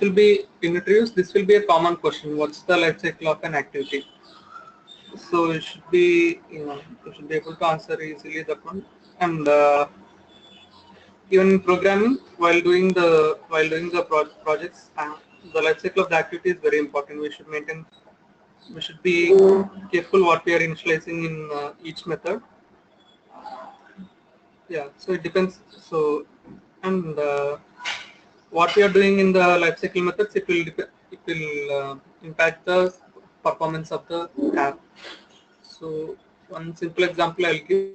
will be in interviews. This will be a common question. What's the life cycle of an activity? So you should be, you should be able to answer easily that one. And even in programming, while doing the projects, the life cycle of the activity is very important. We should be careful what we are initializing in each method. Yeah, so it depends. So, and what we are doing in the lifecycle methods, it will impact the performance of the app. So, one simple example I'll give.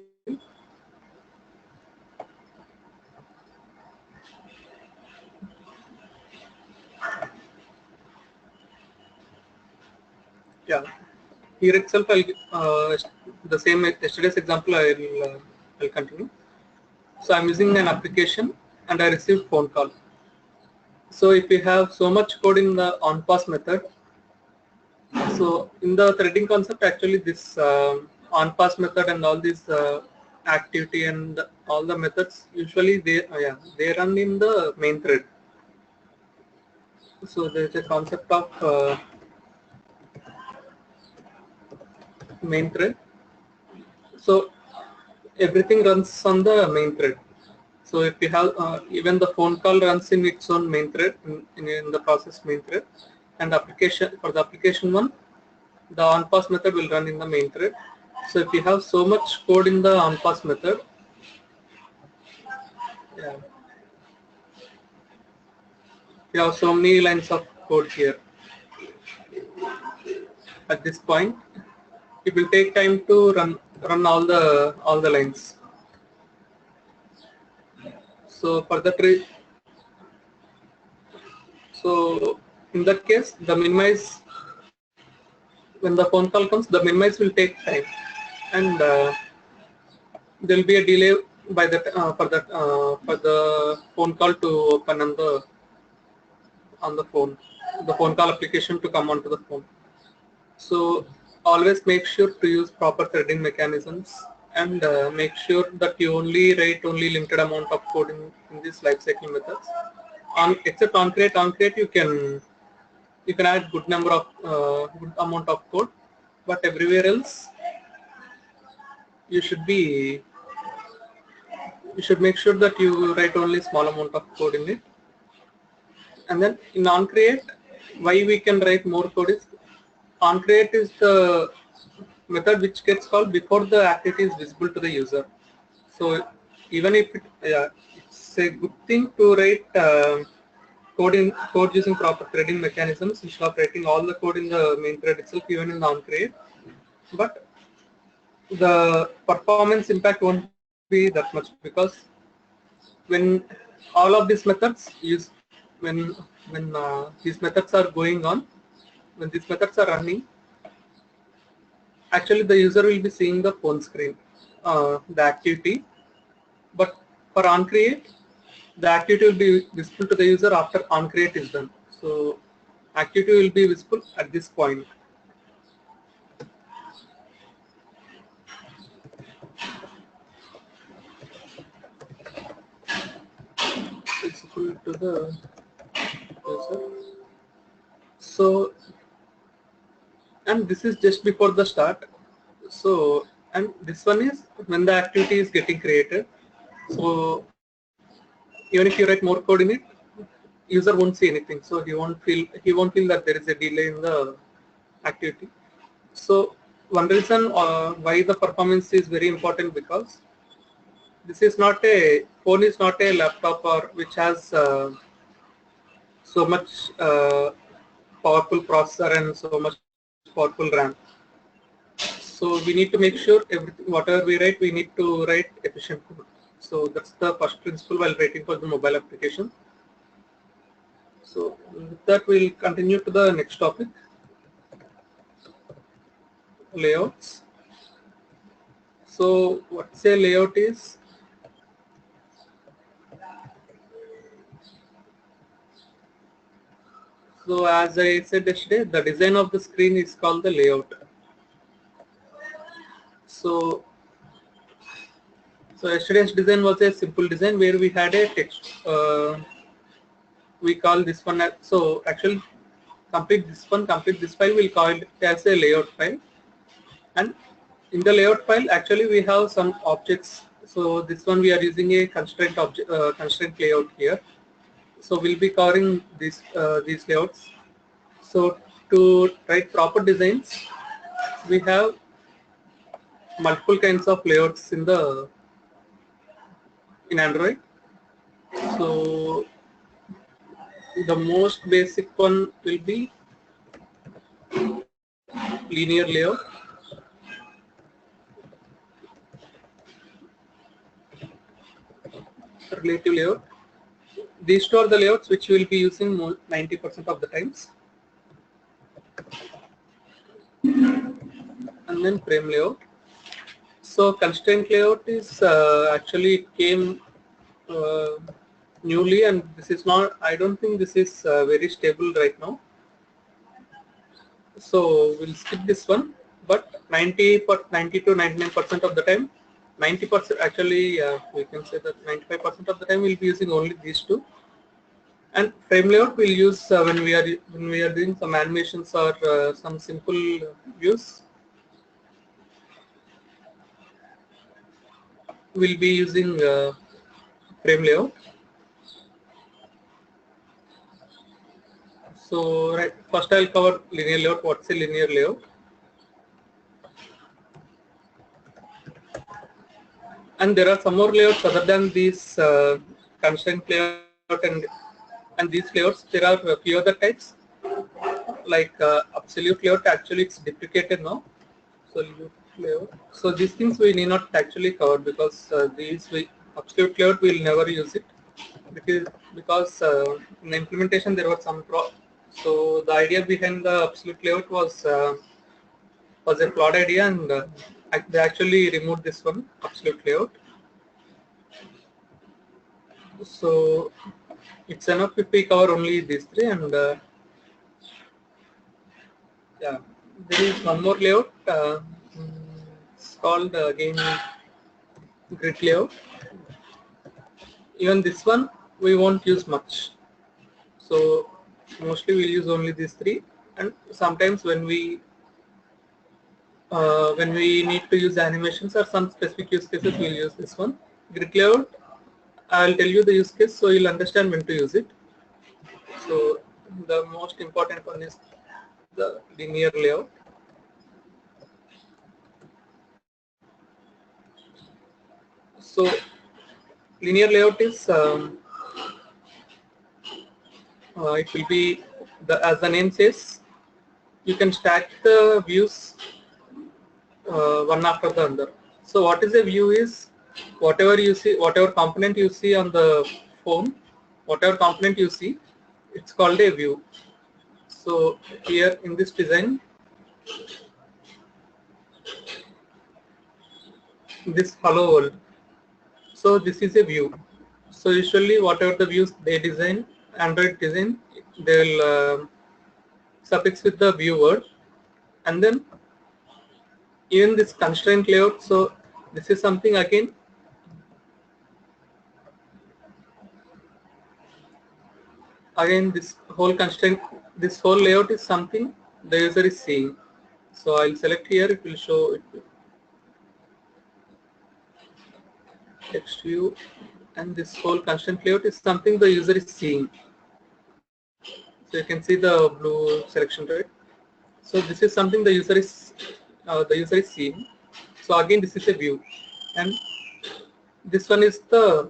Yeah, here itself I'll give, the same yesterday's example I'll continue. So I'm using an application and I received phone call. So if we have so much code in the on-pass method, so in the threading concept, actually this on-pass method and all these activity and all the methods usually they run in the main thread. So there's a concept of main thread. So everything runs on the main thread. So if you have even the phone call runs in its own main thread in the process main thread, and application for the application one, the on-pass method will run in the main thread. So if you have so much code in the on-pass method, yeah, you have so many lines of code here. At this point, it will take time to run all the lines. So for the tree, so in that case, the minimize, when the phone call comes, the minimize will take time, and there will be a delay by that for the phone call to open on the phone call application to come onto the phone. So always make sure to use proper threading mechanisms, and make sure that you only write only limited amount of code in these lifecycle methods. Except on create you can add good number of good amount of code, but everywhere else you should be you should make sure that you write only small amount of code in it. And then in onCreate, why we can write more code is onCreate is the method which gets called before the activity is visible to the user. So even if it's a good thing to write code using proper threading mechanisms instead of writing all the code in the main thread itself, even in the onCreate, but the performance impact won't be that much, because when all of these methods use when these methods are going on, when these methods are running, actually the user will be seeing the phone screen, the activity, but for onCreate, the activity will be visible to the user after onCreate is done. So activity will be visible at this point. Visible to the user. So, and this is just before the start. So, and this one is when the activity is getting created. So even if you write more code in it, user won't see anything. So he won't feel that there is a delay in the activity. So one reason why the performance is very important, because this is not a phone is not a laptop or which has so much powerful processor and so much powerful RAM. So we need to make sure everything, whatever we write, we need to write efficient code. So that's the first principle while writing for the mobile application. So with that, we'll continue to the next topic, layouts. So what's a layout is? So as I said yesterday, the design of the screen is called the layout. So yesterday's design was a simple design where we had a text. we call this one as, so actually complete this file, we'll call it as a layout file. And in the layout file, actually we have some objects. So this one we are using a constraint object, constraint layout here. So we'll be covering these layouts. So to write proper designs, we have multiple kinds of layouts in Android. So the most basic one will be linear layout. Relative layout. These two are the layouts which we will be using 90% of the times. And then frame layout. So constraint layout is actually it came newly, and this is not, I don't think this is very stable right now. So we'll skip this one, but 90 to 99% of the time, 90% actually we can say that 95% of the time we'll be using only these two. And frame layout we'll use when we are doing some animations or some simple views. We'll be using frame layout. So right, first I'll cover linear layout. What's a linear layout? And there are some more layouts other than these constraint layout and these layouts. There are a few other types, like absolute layout. Actually, it's deprecated now. Absolute layout. So these things we need not actually cover, because absolute layout we'll never use it, because in the implementation there was some so the idea behind the absolute layout was a flawed idea, and they actually removed this one, absolute layout. So it's enough if we cover only these three. And yeah, there is one more layout. It's called again grid layout. Even this one we won't use much. So mostly we'll use only these three, and sometimes when we need to use animations or some specific use cases, we'll use this one. Grid layout, I'll tell you the use case so you'll understand when to use it. So the most important one is the linear layout. So linear layout is it will be as the name says, you can stack the views one after the other. So what is a view is whatever you see, whatever component you see on the phone, whatever component you see, it's called a view. So here in this design, this hello world, so this is a view. So usually whatever the views they design, Android design, they will suffix with the view word. And then even this constraint layout, so this is something again this whole constraint, this whole layout is something the user is seeing. So I'll select here, it will show it, text view, and this whole constraint layout is something the user is seeing. So you can see the blue selection, right? So this is something the user is seeing. So again, this is a view, and this one is the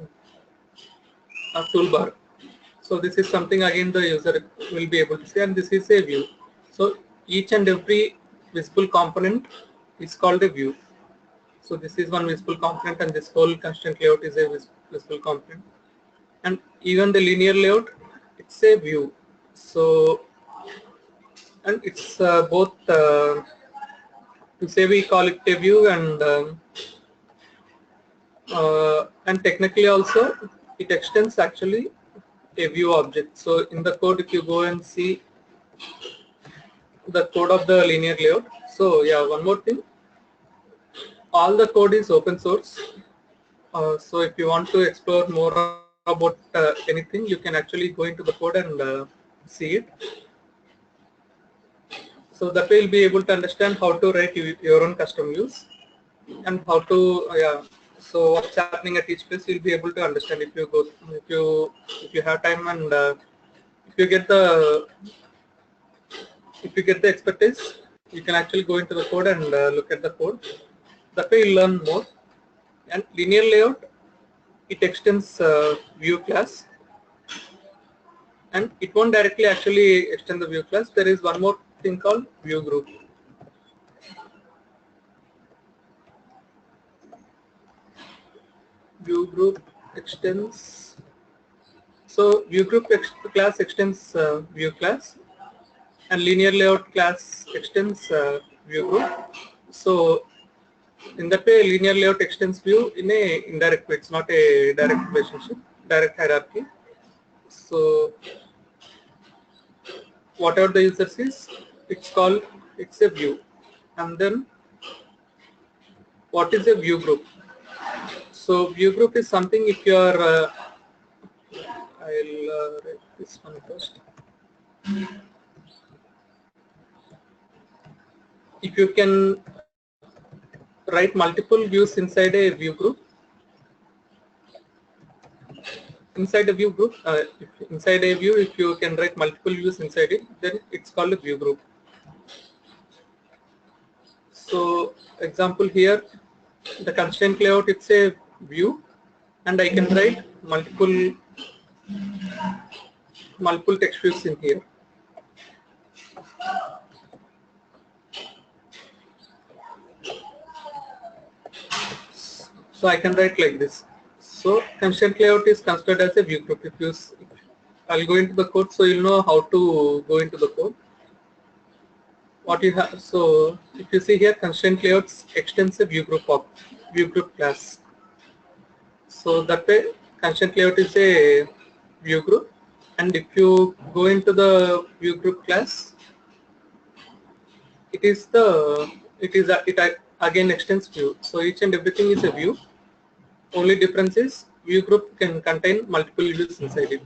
toolbar. So this is something again the user will be able to see, and this is a view. So each and every visible component is called a view. So this is one visible component, and this whole constraint layout is a visible component. And even the linear layout, it's a view. So, and it's both to say we call it a view, and technically also it extends actually a view object. So in the code, if you go and see the code of the linear layout, so yeah, one more thing, all the code is open source. So if you want to explore more about anything, you can actually go into the code and see it. So that way you'll be able to understand how to write your own custom views and how to so what's happening at each place. You'll be able to understand if you have time and if you get the expertise, you can actually go into the code and look at the code. That way you learn more. And linear layout, it extends view class, and it won't directly actually extend the view class. There is one more thing called view group. View group extends. So view group class extends view class, and linear layout class extends view group. So in that way, linear layout extends view in a indirect way. It's not a direct relationship, direct hierarchy. So whatever the user sees, it's a view. And then what is a view group? So view group is something if you are I'll write this one first. If you can write multiple views inside a view group, inside a view, if you can write multiple views inside it, then it's called a view group. So example here, the constraint layout, it's a view, and I can write multiple text views in here. So I can write like this. So constraint layout is considered as a view group. I'll go into the code so you'll know how to go into the code. What you have, so if you see here, constraint layouts extends a view group class. So that way, constraint layout is a view group, and if you go into the view group class, it again extends view. So each and everything is a view. Only difference is view group can contain multiple views inside it.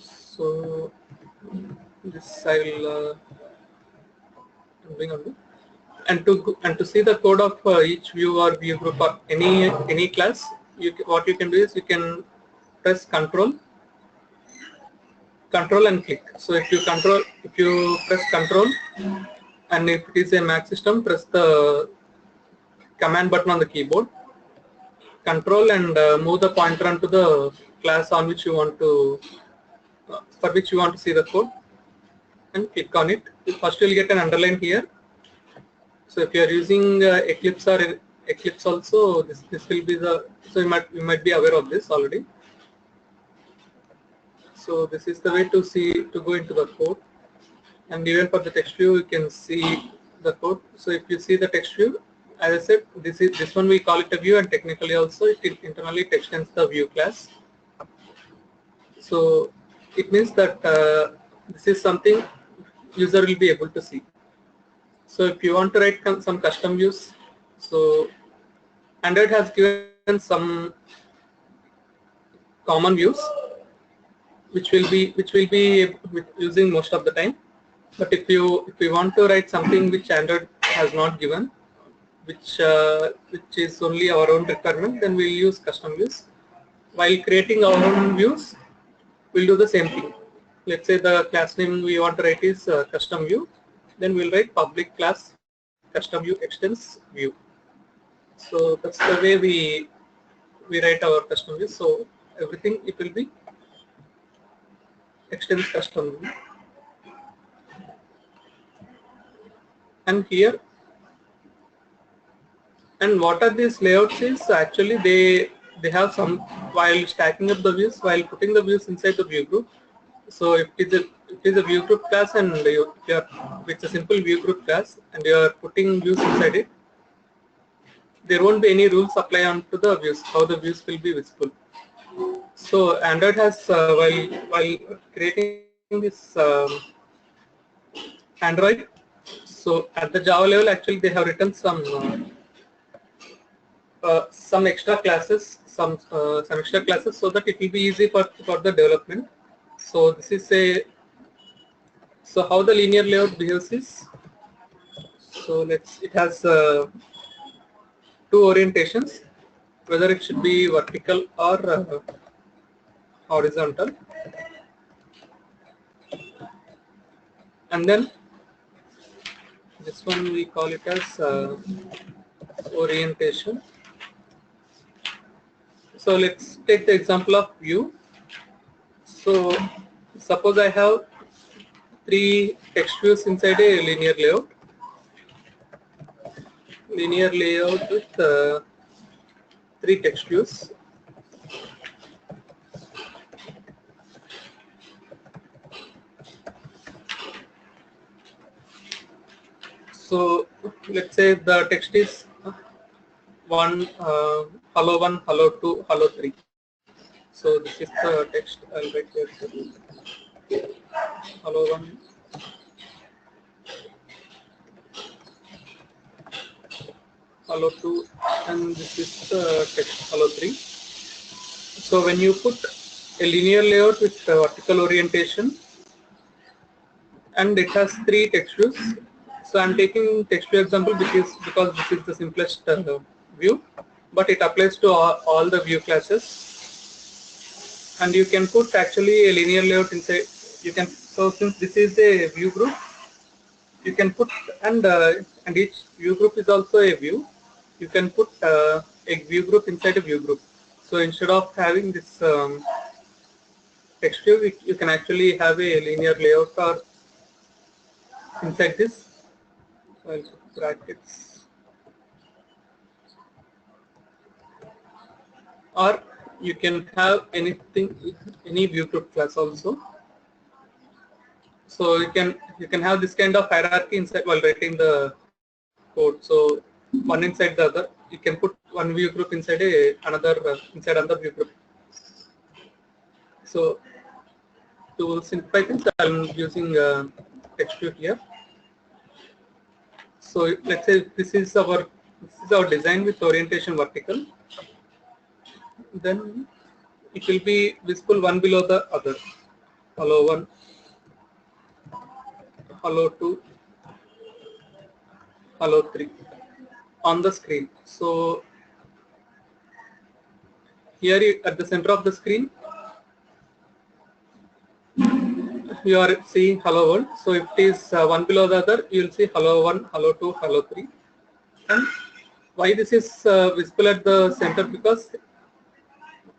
So this I will bring on. And to see the code of each view or view group or any class, what you can do is you can press control and click. So if you press control, and if it is a Mac system, press the command button on the keyboard, control, and move the pointer onto the class on which you want to for which you want to see the code, and click on it. First you'll get an underline here. So if you are using Eclipse or Eclipse also, this will be the, so you might be aware of this already. So this is the way to go into the code, and even for the text view you can see the code. So if you see the text view, as I said, this one we call it a view, and technically also internally it extends the view class. So it means that this is something user will be able to see. So if you want to write some custom views, so Android has given some common views which will be using most of the time. But if you want to write something which Android has not given, which is only our own requirement, then we'll use custom views. While creating our own views, we'll do the same thing. Let's say the class name we want to write is custom view, then we'll write public class custom view extends view. So that's the way we write our custom view. So everything, it will be extends custom view. And here, and what are these layouts is actually they have some, while stacking up the views, while putting the views inside the view group. So if it is a view group class, and it's a simple view group class, and you are putting views inside it, there won't be any rules apply onto the views, how the views will be visible. So Android has while creating this Android, so at the Java level actually they have written some some extra classes, some extra classes, so that it will be easy for the development. So this is so how the linear layout behaves is, so it has two orientations, whether it should be vertical or horizontal, and then this one we call it as orientation. So let's take the example of view. So suppose I have 3 text views inside a linear layout with 3 text views. So let's say the text is hello 1, hello 2, hello 3. So this is the text. I'll write here. Hello 1, hello 2, and this is the text hello 3. So when you put a linear layout with vertical orientation and it has 3 text views. So I'm taking text view example because this is the simplest view, but it applies to all the view classes. And you can put actually a linear layout inside. You can, so since this is a view group, you can put, and each view group is also a view. You can put a view group inside a view group. So instead of having this text view, you can actually have a linear layout or inside this. So I'll put brackets, or you can have anything, any view group class also. So you can have this kind of hierarchy inside while writing the code. So one inside the other, you can put one view group inside another view group. So to simplify things, I'm using text view here. So let's say this is our design with orientation vertical. Then it will be visible one below the other. Hello 1, hello 2, hello 3 on the screen. So here at the center of the screen, you are seeing hello world. So if it is one below the other, you will see hello 1, hello 2, hello 3. And why this is visible at the center? Because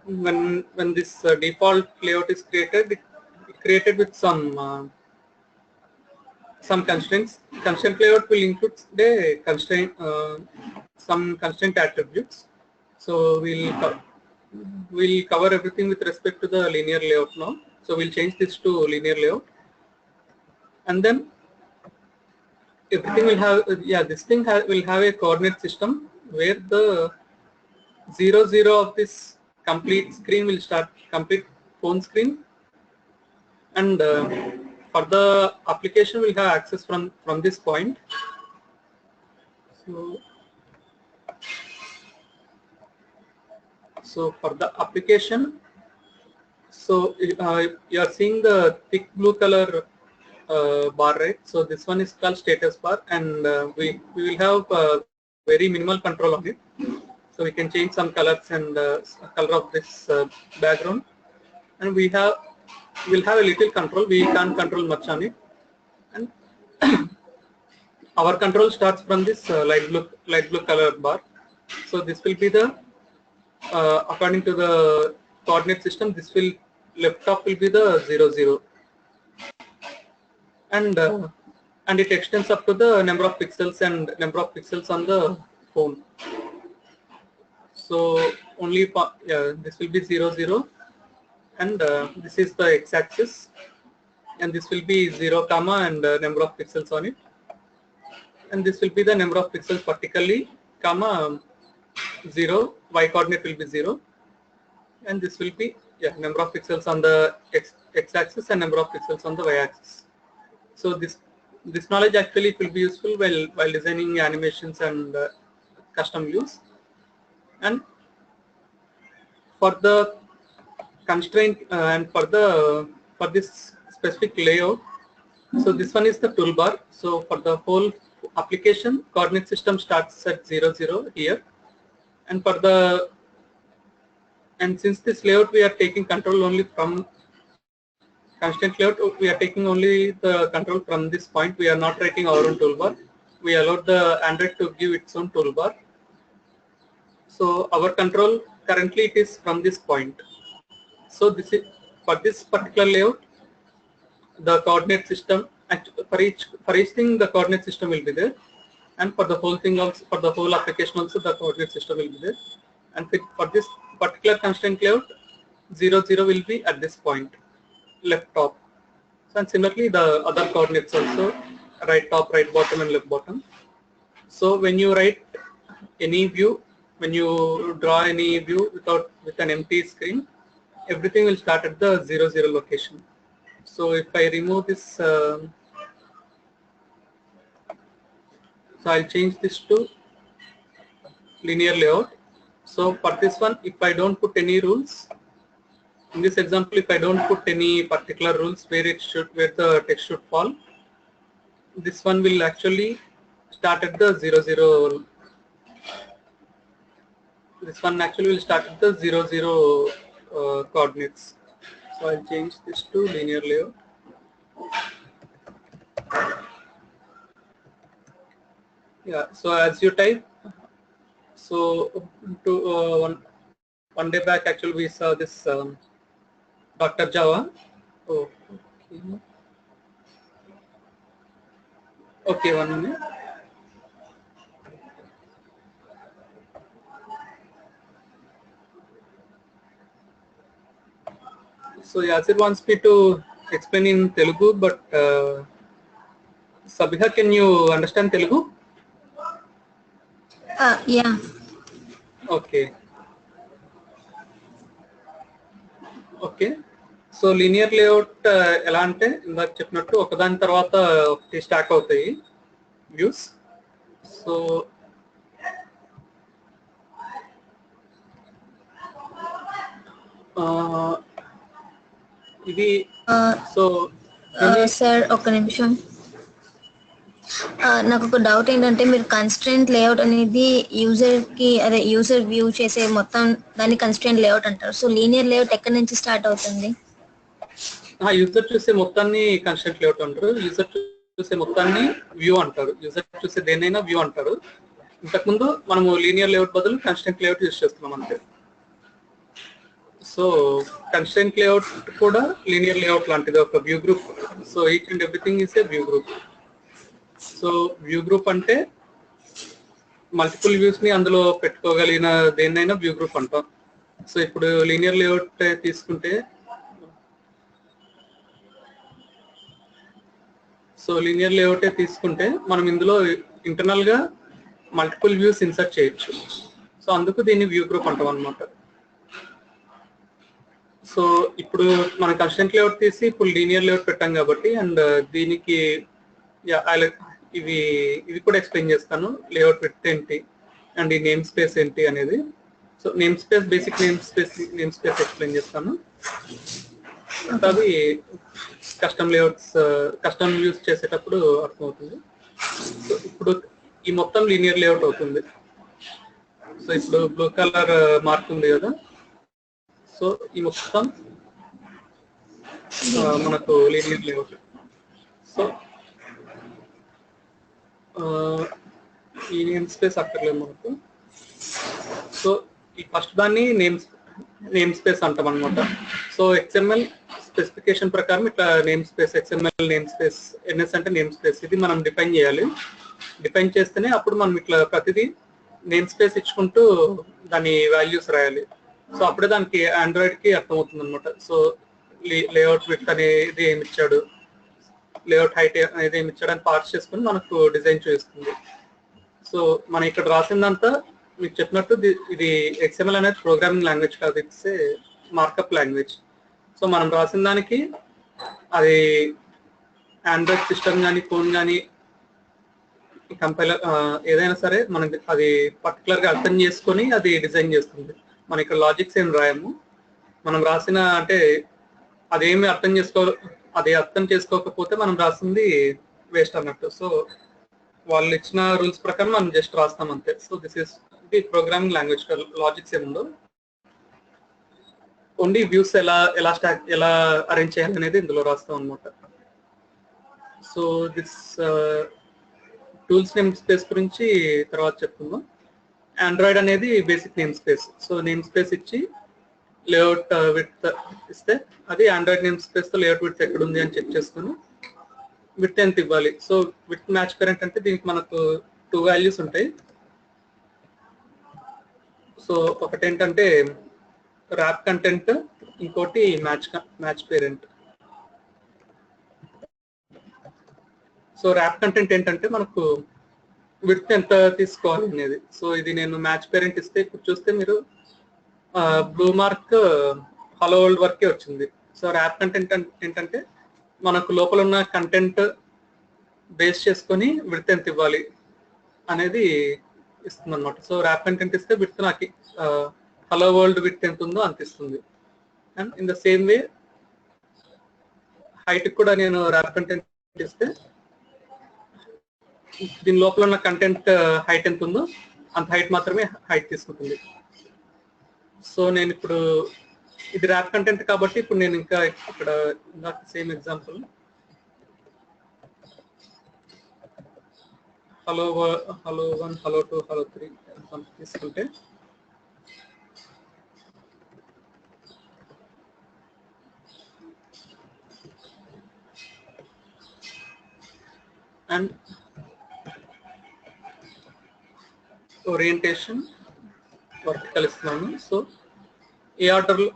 when this default layout is created, it created with some constraints. Constraint layout will include the constraint, some constraint attributes. So we'll cover everything with respect to the linear layout now. So we'll change this to linear layout, and then everything will have, this thing will have a coordinate system where the 0, 0 of this complete screen will start, complete phone screen, and for the application will have access from this point. So for the application, so you are seeing the thick blue color bar, right? So this one is called status bar, and we will have very minimal control on it. So we can change some colors and color of this background, and we'll have a little control. We can't control much on it, and our control starts from this light blue color bar. So this will be the according to the coordinate system, this will left top will be the 0, 0, and it extends up to the number of pixels and number of pixels on the phone. So only this will be 0, 0, and this is the x-axis, and this will be 0, comma, and number of pixels on it, and this will be the number of pixels vertically, comma, 0, y coordinate will be 0, and this will be number of pixels on the x-axis and number of pixels on the y-axis. So this knowledge actually will be useful while designing animations and custom views. And for the constraint and for this specific layout, so this one is the toolbar. So for the whole application, coordinate system starts at 0, 0 here, and since this layout we are taking control only from constraint layout, we are taking only the control from this point. We are not writing our own toolbar. We allowed the Android to give its own toolbar. So our control currently it is from this point. So this is for this particular layout, the coordinate system for each thing the coordinate system will be there, and for the whole thing also, for the whole application also the coordinate system will be there. And for this particular constraint layout, 0, 0 will be at this point, left top. So, and similarly the other coordinates also, right top, right bottom, and left bottom. So when you write any view, when you draw any view with an empty screen, everything will start at the 0, 0 location. So if I remove this, so I'll change this to linear layout. So for this one, if I don't put any rules, in this example, if I don't put any particular rules where the text should fall, this one will actually start at the 0, 0. This one actually will start at the 0, 0 coordinates. So I'll change this to linear layout. Yeah. So as you type, so to one day back, actually we saw this Dr. Java. Oh, okay. Okay, 1 minute. So Yasir wants me to explain in Telugu, but Sabiha, can you understand Telugu? Yeah. Okay. Okay. So linear layout ఎలా అంటే ఇందాక చెప్పినట్టు ఒకదాని తర్వాత ఒకటి stock అవుతాయి views. So ఇది so sir ఒక నిమిషం, నాకు ఒక డౌట్ ఏంటంటే మీరు కన్స్ట్రెయింట్ లేఅవుట్ అనేది యూజర్ వ్యూ చేసే మొత్తం దాన్ని కన్స్ట్రెయింట్ లేఅవుట్ అంటారు. సో లీనియర్ లేఅవుట్ ఎక్కడి నుంచి స్టార్ట్ అవుతుంది? యూజర్ చూసే మొత్తాన్ని కన్స్ట్రెయింట్ లేఅవుట్ అంటారు. యూజర్ చూసే మొత్తాన్ని వ్యూ అంటారు. యూజర్ చూసే దేనైనా వ్యూ అంటారు. ఇంతకుముందు మనము లీనియర్ లేఅవుట్ బదులు కన్స్ట్రెయింట్ లేఅవుట్ యూజ్ చేస్తున్నాం అంతే. సో కన్స్ట్రెయింట్ లేఅవుట్ కూడా లీనియర్ లేఅవుట్ లాంటిది, ఒక view group. So each and everything is a view group. So view group అంటే మల్టిపుల్ వ్యూస్ ని అందులో పెట్టుకోగలిగిన దేన్నైనా వ్యూ గ్రూప్ అంటాం. సో ఇప్పుడు లీనియర్ లేఅవుట్ తీసుకుంటే, లీనియర్ లేఅవుటే తీసుకుంటే మనం ఇందులో ఇంటర్నల్ గా మల్టిపుల్ వ్యూస్ ఇన్సర్ట్ చేయొచ్చు. సో అందుకు దీన్ని వ్యూ గ్రూప్ అంటాం అనమాట. సో ఇప్పుడు మనం కన్స్ట్రెయింట్ లేఅవుట్ తీసి ఇప్పుడు లీనియర్ లేఅవుట్ పెట్టాం కాబట్టి, అండ్ దీనికి ఇవి కూడా ఎక్స్ప్లెయిన్ చేస్తాను. లేఅవుట్ విడ్త్ ఏంటి అండ్ ఈ నేమ్ స్పేస్ ఏంటి అనేది. So name space, basic name space explain చేస్తాను. అవి కస్టమ్ లేఅవుట్స్, కస్టమ్ యూస్ చేసేటప్పుడు అర్థమవుతుంది. సో ఇప్పుడు ఈ మొత్తం లీనియర్ లేఅవుట్ అవుతుంది. సో ఇప్పుడు బ్లూ కలర్ మార్క్ ఉంది కదా, సో ఈ మొత్తం మనకు లీనియర్ లేఅవుట్. సో ఈ నేమ్ స్పేస్ అక్కర్లేదు మనకు. సో ఈ ఫస్ట్ దాన్ని నేమ్ స్పేస్ అంటాం అనమాట. సో XML స్పెసిఫికేషన్ ప్రకారం ఇట్లా name space, XML name space, NS అంటే నేమ్ స్పేస్, ఇది మనం డిఫైన్ చేయాలి. డిఫైన్ చేస్తేనే అప్పుడు మనం ఇట్లా ప్రతిదీ నేమ్ స్పేస్ ఇచ్చుకుంటూ దాని వాల్యూస్ రాయాలి. సో అప్పుడే దానికి ఆండ్రాయిడ్ కి అర్థమవుతుంది అనమాట. సో లేఅవుట్ విడ్త్ అనేది ఏమి ఇచ్చాడు, లేఅవుట్ హైట్ అనేది ఏమి ఇచ్చాడు అని పార్స్ చేసుకుని మనకు డిజైన్ చూపిస్తుంది. సో మనం ఇక్కడ రాసిందంతా మీకు చెప్పినట్టు ఇది XML అనేది ప్రోగ్రామింగ్ లాంగ్వేజ్ కాదు, it's a markup language. So మనం రాసిన దానికి అది ఆండ్రాయిడ్ సిస్టమ్ కానీ ఫోన్ కానీ కంపైలర్ ఏదైనా సరే మనకి అది పర్టికులర్ గా అర్థం చేసుకొని అది డిజైన్ చేస్తుంది. మన ఇక్కడ లాజిక్స్ ఏం రాయము, మనం రాసిన అంటే అదేమి అర్థం చేసుకోకపోతే మనం రాసింది వేస్ట్ అన్నట్టు. సో వాళ్ళు ఇచ్చిన రూల్స్ ప్రకారం మనం జస్ట్ రాస్తాం అంతే. So this is the programming language. Logics ఏముందో ఓన్లీ వ్యూస్ ఎలా అరేంజ్ చేయాలి అనేది ఇందులో రాస్తాం అనమాట. So this tools name space గురించి తర్వాత చెప్తున్నాం. ఆండ్రాయిడ్ అనేది basic name space. So name space ఇచ్చి లేఅవుట్ విడ్త్ ఇస్తే అది ఆండ్రాయిడ్ నేమ్ స్పేస్ తో లేఅవుట్ విడ్త్ ఎక్కడ ఉంది అని చెక్ చేసుకుని విడ్త్ ఎంత ఇవ్వాలి. సో విడ్త్ మ్యాచ్ పేరెంట్ అంటే దీనికి మనకు 2 వాల్యూస్ ఉంటాయి. సో ఒకటి ఏంటంటే ర్యాప్ కంటెంట్, ఇంకోటి match parent. So wrap content ఏంటంటే మనకు విడ్త్ ఎంత తీసుకోవాలి అనేది. సో ఇది నేను మ్యాచ్ పేరెంట్ ఇస్తే ఇప్పుడు చూస్తే మీరు బ్లూ మార్క్ హలో వరల్డ్ వరకే వచ్చింది. సో ర్యాప్ కంటెంట్ ఏంటంటే మనకు లోపల ఉన్న కంటెంట్ బేస్ చేసుకొని విడ్త్ ఎంత ఇవ్వాలి అనేది ఇస్తుంది అనమాట. సో ర్యాప్ కంటెంట్ ఇస్తే విడ్త్ నాకు హలో వరల్డ్ విడ్త్ ఎంత ఉందో అంత ఇస్తుంది. And in the same way height కూడా నేను ర్యాప్ కంటెంట్ ఇస్తే దీని లోపల ఉన్న కంటెంట్ హైట్ ఎంత ఉందో అంత హైట్ మాత్రమే హైట్ తీసుకుంటుంది. సో నేను ఇప్పుడు ఇది ర్యాప్ కంటెంట్ కాబట్టి ఇప్పుడు నేను ఇంకా ఇక్కడ same example hello 1, hello 2, hello 3 తీసుకుంటే అండ్ ఓరియంటేషన్ వర్టికల్ ఇస్తున్నాను. సో ఏ ఆర్డర్లో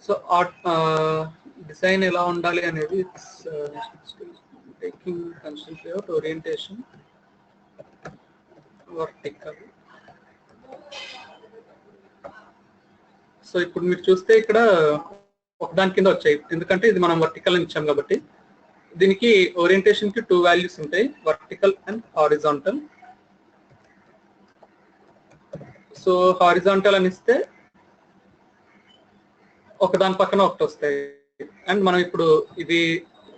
సో డిజైన్ ఎలా ఉండాలి అనేది taking constraint layout, orientation, vertical. So ఇప్పుడు మీరు చూస్తే ఇక్కడ ఒకదాని కింద వచ్చాయి, ఎందుకంటే ఇది మనం వర్టికల్ అని ఇచ్చాం కాబట్టి. దీనికి ఓరియంటేషన్ కి 2 వాల్యూస్ ఉంటాయి, vertical and horizontal. So horizontal అని ఇస్తే ఒకదాని పక్కన ఒకటి వస్తాయి. అండ్ మనం ఇప్పుడు ఇది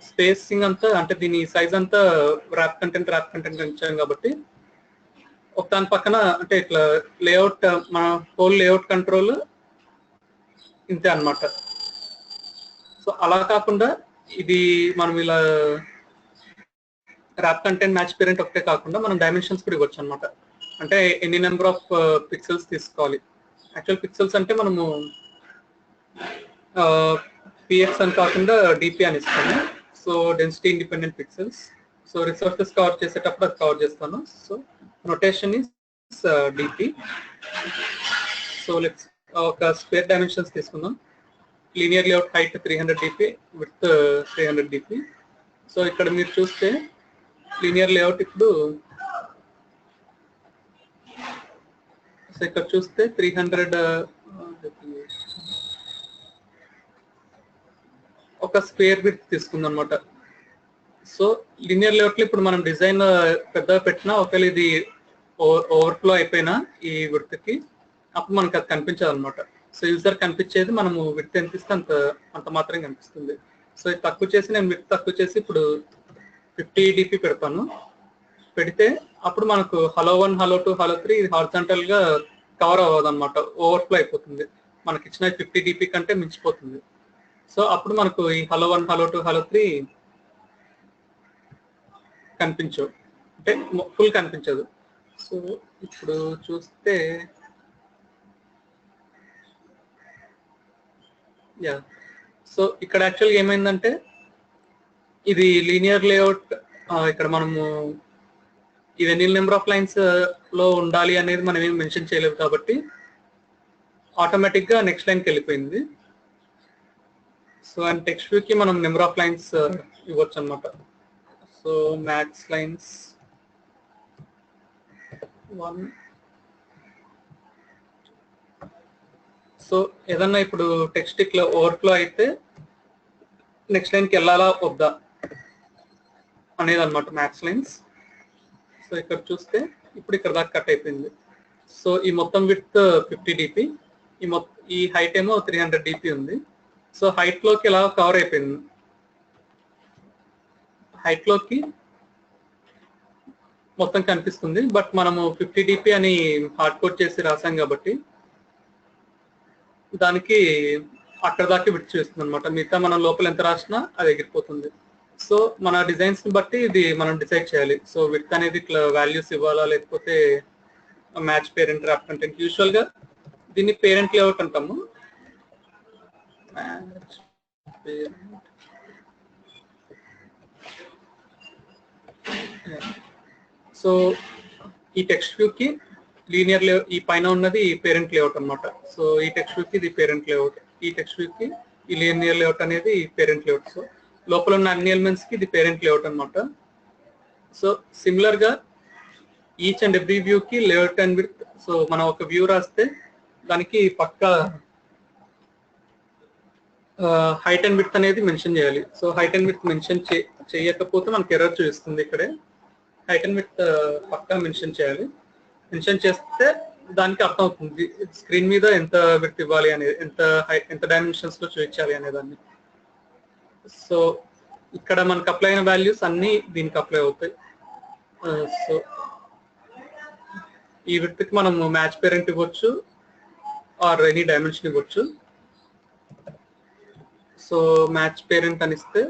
స్పేసింగ్ అంతా అంటే దీని సైజ్ అంతా ర్యాప్ కంటెంట్ ఇచ్చాం కాబట్టి ఒకదాని పక్కన అంటే ఇట్లా లేఅవుట్ మన హోల్ లేఅవుట్ కంట్రోల్ ఇంతే అన్నమాట. సో అలా కాకుండా ఇది మనం ఇలా ర్యాప్ కంటెంట్ మ్యాచ్ పేరెంట్ ఒకటే కాకుండా మనం డైమెన్షన్స్ కూడా ఇవ్వచ్చు అనమాట. అంటే ఎన్ని నెంబర్ ఆఫ్ పిక్సెల్స్ తీసుకోవాలి. యాక్చువల్ పిక్సెల్స్ అంటే మనము పిఎక్స్ అని కాకుండా డిపి అని ఇస్తాను. So density independent pixels. So resources cover చేసేటప్పుడు అది కవర్ చేస్తాను. So notation is DP. So let's ఒక స్క్వేర్ డైమెన్షన్స్ తీసుకుందాం. Linear layout height 300 dp, width 300 dp. So ఇక్కడ మీరు చూస్తే లీనియర్ లేఅవుట్ ఇప్పుడు సో ఇక్కడ చూస్తే 300 ఒక స్క్వేర్ విడ్త్ తీసుకుంది అనమాట. సో లీనియర్ లేఅవుట్ లో ఇప్పుడు మనం డిజైన్ పెద్దగా పెట్టినా ఒకవేళ ఇది ఓవర్ఫ్లో అయిపోయినా ఈ విడ్త్ కి అప్పుడు మనకి అది కనిపించదు అనమాట. సో యూజర్ కనిపించేది మనము విడ్త్ ఎంత ఇస్తే అంత మాత్రం కనిపిస్తుంది. సో ఇది తక్కువ చేసి నేను విడ్త్ తక్కువ చేసి ఇప్పుడు 50 dp పెడతాను. పెడితే అప్పుడు మనకు హలో 1, హలో 2, హలో 3 ఇది హారిజాంటల్ గా కవర్ అవ్వదు అనమాట, ఓవర్ఫ్లో అయిపోతుంది. మనకి ఇచ్చిన 50 dp కంటే మించిపోతుంది. సో అప్పుడు మనకు ఈ హలో 1, హలో 2, హలో 3 కనిపించవు, అంటే ఫుల్ కనిపించదు. సో ఇప్పుడు చూస్తే యా, సో ఇక్కడ యాక్చువల్గా ఏమైందంటే ఇది లీనియర్ లేఅవుట్ ఇక్కడ మనము ఇది ఎన్ని నెంబర్ ఆఫ్ లైన్స్ లో ఉండాలి అనేది మనం ఏం మెన్షన్ చేయలేదు కాబట్టి ఆటోమేటిక్ గా నెక్స్ట్ లైన్ కి వెళ్ళిపోయింది. సో అండ్ టెక్స్ట్ వ్యూ కి మనం నెంబర్ ఆఫ్ లైన్స్ ఇవ్వచ్చు అనమాట. So max lines 1. సో ఏదన్నా ఇప్పుడు టెక్స్ట్ ఇట్లా ఓవర్ఫ్లో అయితే నెక్స్ట్ లైన్కి వెళ్ళాలా వద్దా అనేది అనమాట మ్యాక్స్ లైన్స్. సో ఇక్కడ చూస్తే ఇప్పుడు ఇక్కడ దాకా కట్ అయిపోయింది. సో ఈ మొత్తం విడ్త్ 50 dp, ఈ హైట్ ఏమో 300 dp ఉంది. సో హైట్ లోకి ఇలా కవర్ అయిపోయింది. హైట్ లోకి మొత్తం కనిపిస్తుంది, బట్ మనము 50 dp అని హార్డ్ కోడ్ చేసి రాసాం కాబట్టి దానికి అక్కడ దాకా విడ్త్ చూస్తుంది అనమాట. మిగతా మనం లోపల ఎంత రాసినా అది ఎగిరిపోతుంది. సో మన డిజైన్స్ ని బట్టి ఇది మనం డిసైడ్ చేయాలి. సో విడ్త్ అనేది ఇట్లా వాల్యూస్ ఇవ్వాలా లేకపోతే match parent wrap content. Usual గా దీన్ని పేరెంట్ లేఅవుట్ అంటాము. సో ఈ టెక్స్ట్ వ్యూ కి లీనియర్ లేఅవుట్, ఈ పైన ఉన్నది పేరెంట్ లేఅవుట్ అనమాట. సో ఈ టెక్స్ట్ వ్యూ కి ఇది పేరెంట్ లేఅవుట్, ఈ టెక్స్ట్ వ్యూ కి ఈ లీనియర్ లేఅవుట్ అనేది పేరెంట్ లేఅవుట్. సో లోపల ఉన్న అన్ని ఎలిమెంట్స్ కి ఇది పేరెంట్ లేఅవుట్ అనమాట. సో సిమిలర్ గా ఈచ్ అండ్ ఎవ్రీ వ్యూ కి లేఅవుట్ అండ్ విడ్త్. సో మనం ఒక వ్యూ రాస్తే దానికి పక్క హైట్ అండ్ విడ్త్ అనేది మెన్షన్ చేయాలి. So height and width mention చేయకపోతే మనకి ఎర్రర్ చూపిస్తుంది. ఇక్కడే హైట్ అండ్ విడ్త్ పక్కా మెన్షన్ చేయాలి. మెన్షన్ చేస్తే దానికి అర్థం అవుతుంది స్క్రీన్ మీద ఎంత విడ్త్ ఇవ్వాలి అనేది, ఎంత డైమెన్షన్స్ లో చూపించాలి అనే దాన్ని. సో ఇక్కడ మనకు అప్లై అయిన వాల్యూస్ అన్ని దీనికి అప్లై అవుతాయి. సో ఈ విడ్త్ కి మనం మ్యాచ్ పేరెంట్ ఇవ్వచ్చు ఆర్ ఎనీ డైమెన్షన్ ఇవ్వచ్చు. సో మ్యాచ్ పేరెంట్ అని ఇస్తే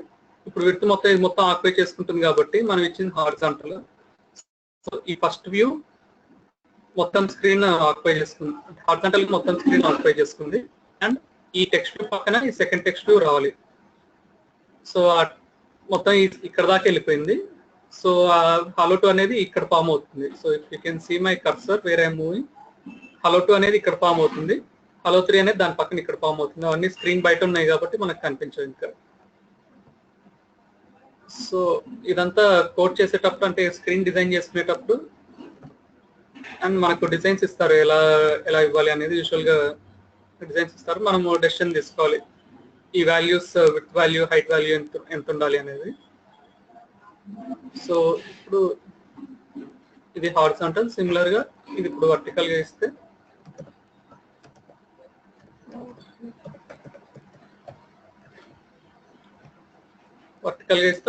ఇప్పుడు విడ్త్ మొత్తం ఆక్యుపై చేసుకుంటుంది కాబట్టి మనం ఇచ్చింది హారిజాంటల్. సో ఈ ఫస్ట్ వ్యూ మొత్తం స్క్రీన్ ఆక్యుపై చేసుకుంది, హారిజాంటల్ మొత్తం స్క్రీన్ ఆక్యుపై చేసుకుంది. అండ్ ఈ టెక్స్ట్ వ్యూ పక్కన ఈ సెకండ్ టెక్స్ట్ వ్యూ రావాలి. సో మొత్తం ఇక్కడ దాకా వెళ్ళిపోయింది. సో హలో 2 అనేది ఇక్కడ ఫామ్ అవుతుంది. So if you can see my cursor where I moving, hello 2 అనేది ఇక్కడ ఫామ్ అవుతుంది, హలో 3 అనేది దాని పక్కన ఇక్కడ ఫామ్ అవుతుంది. అవన్నీ స్క్రీన్ బయట ఉన్నాయి కాబట్టి మనకు కనిపించవు ఇంకా. సో ఇదంతా కోడ్ చేసేటప్పుడు అంటే స్క్రీన్ డిజైన్ చేసుకునేటప్పుడు అండ్ మనకు డిజైన్స్ ఇస్తారు, ఎలా ఇవ్వాలి అనేది. యూజువల్ గా డిజైన్స్ ఇస్తారు, మనము డెసిషన్ తీసుకోవాలి ఈ values width value height value ఎంత ఉండాలి అనేది. సో ఇప్పుడు ఇది హారిజాంటల్, సిమిలర్ గా ఇది ఇప్పుడు వర్టికల్ గా ఇస్తే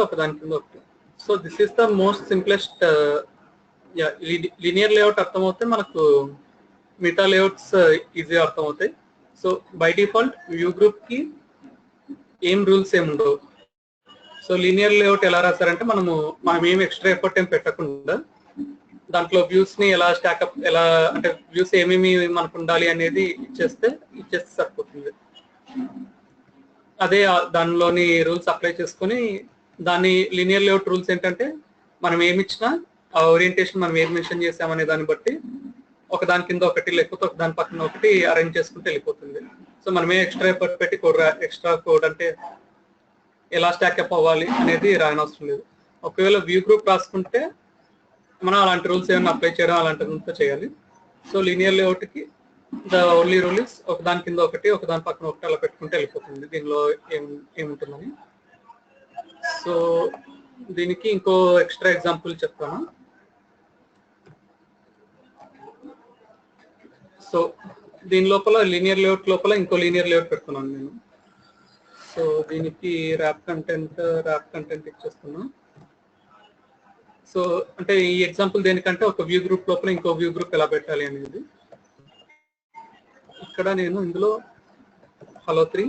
ఒక దాని కింద ఒకటి. So this is the most simplest. Linear layout అర్థమవుతే మనకు మిగతా లేఅవుట్స్ ఈజీగా అర్థమవుతాయి. So by default view group కి ఏం రూల్స్ ఏమి ఉండవు. సో లీనియర్ లేఅవుట్ ఎలా రాస్తారంటే మనం ఏం ఎక్స్ట్రా ఎఫర్ట్ ఏం పెట్టకుండా దాంట్లో వ్యూస్ ని ఎలా స్టాకప్, ఎలా అంటే వ్యూస్ ఏమేమి మనకు ఉండాలి అనేది ఇచ్చేస్తే సరిపోతుంది. అదే దానిలోని రూల్స్ అప్లై చేసుకుని దాని లీనియర్ లేఅవుట్ రూల్స్ ఏంటంటే మనం ఏమి ఇచ్చినా ఆ ఓరియంటేషన్ మనం ఏం మెన్షన్ చేసామనే దాన్ని బట్టి ఒక దాని కింద ఒకటి లేకపోతే ఒక దాని పక్కన ఒకటి అరేంజ్ చేసుకుంటే వెళ్ళిపోతుంది. సో మనమే ఎక్స్ట్రా ఎఫర్ట్ పెట్టి ఎక్స్ట్రా కోడ్ అంటే ఎలా స్టాకప్ అవ్వాలి అనేది రాయనవసరం లేదు. ఒకవేళ వ్యూ గ్రూప్ రాసుకుంటే మనం అలాంటి రూల్స్ ఏమైనా అప్లై చేయడం అలాంటిదంతా చేయాలి. సో లీనియర్ లేఅవుట్ కి ద ఓన్లీ రూల్ ఇస్ ఒక దాని కింద ఒకటి ఒక దాని పక్కన ఒకటి అలా పెట్టుకుంటే వెళ్ళిపోతుంది దీనిలో ఏముంటుందని. సో దీనికి ఇంకో ఎక్స్ట్రా ఎగ్జాంపుల్ చెప్తాను. సో దీని లోపల లీనియర్ లేఅవుట్ లోపల ఇంకో లీనియర్ లేఅవుట్ పెడుతున్నాను నేను. సో దీనికి ర్యాప్ కంటెంట్ ఇచ్చేస్తున్నాను. సో అంటే ఈ ఎగ్జాంపుల్ దేనికంటే ఒక వ్యూ గ్రూప్ లోపల ఇంకో వ్యూ గ్రూప్ ఎలా పెట్టాలి అనేది. ఇక్కడ నేను ఇందులో హలో 3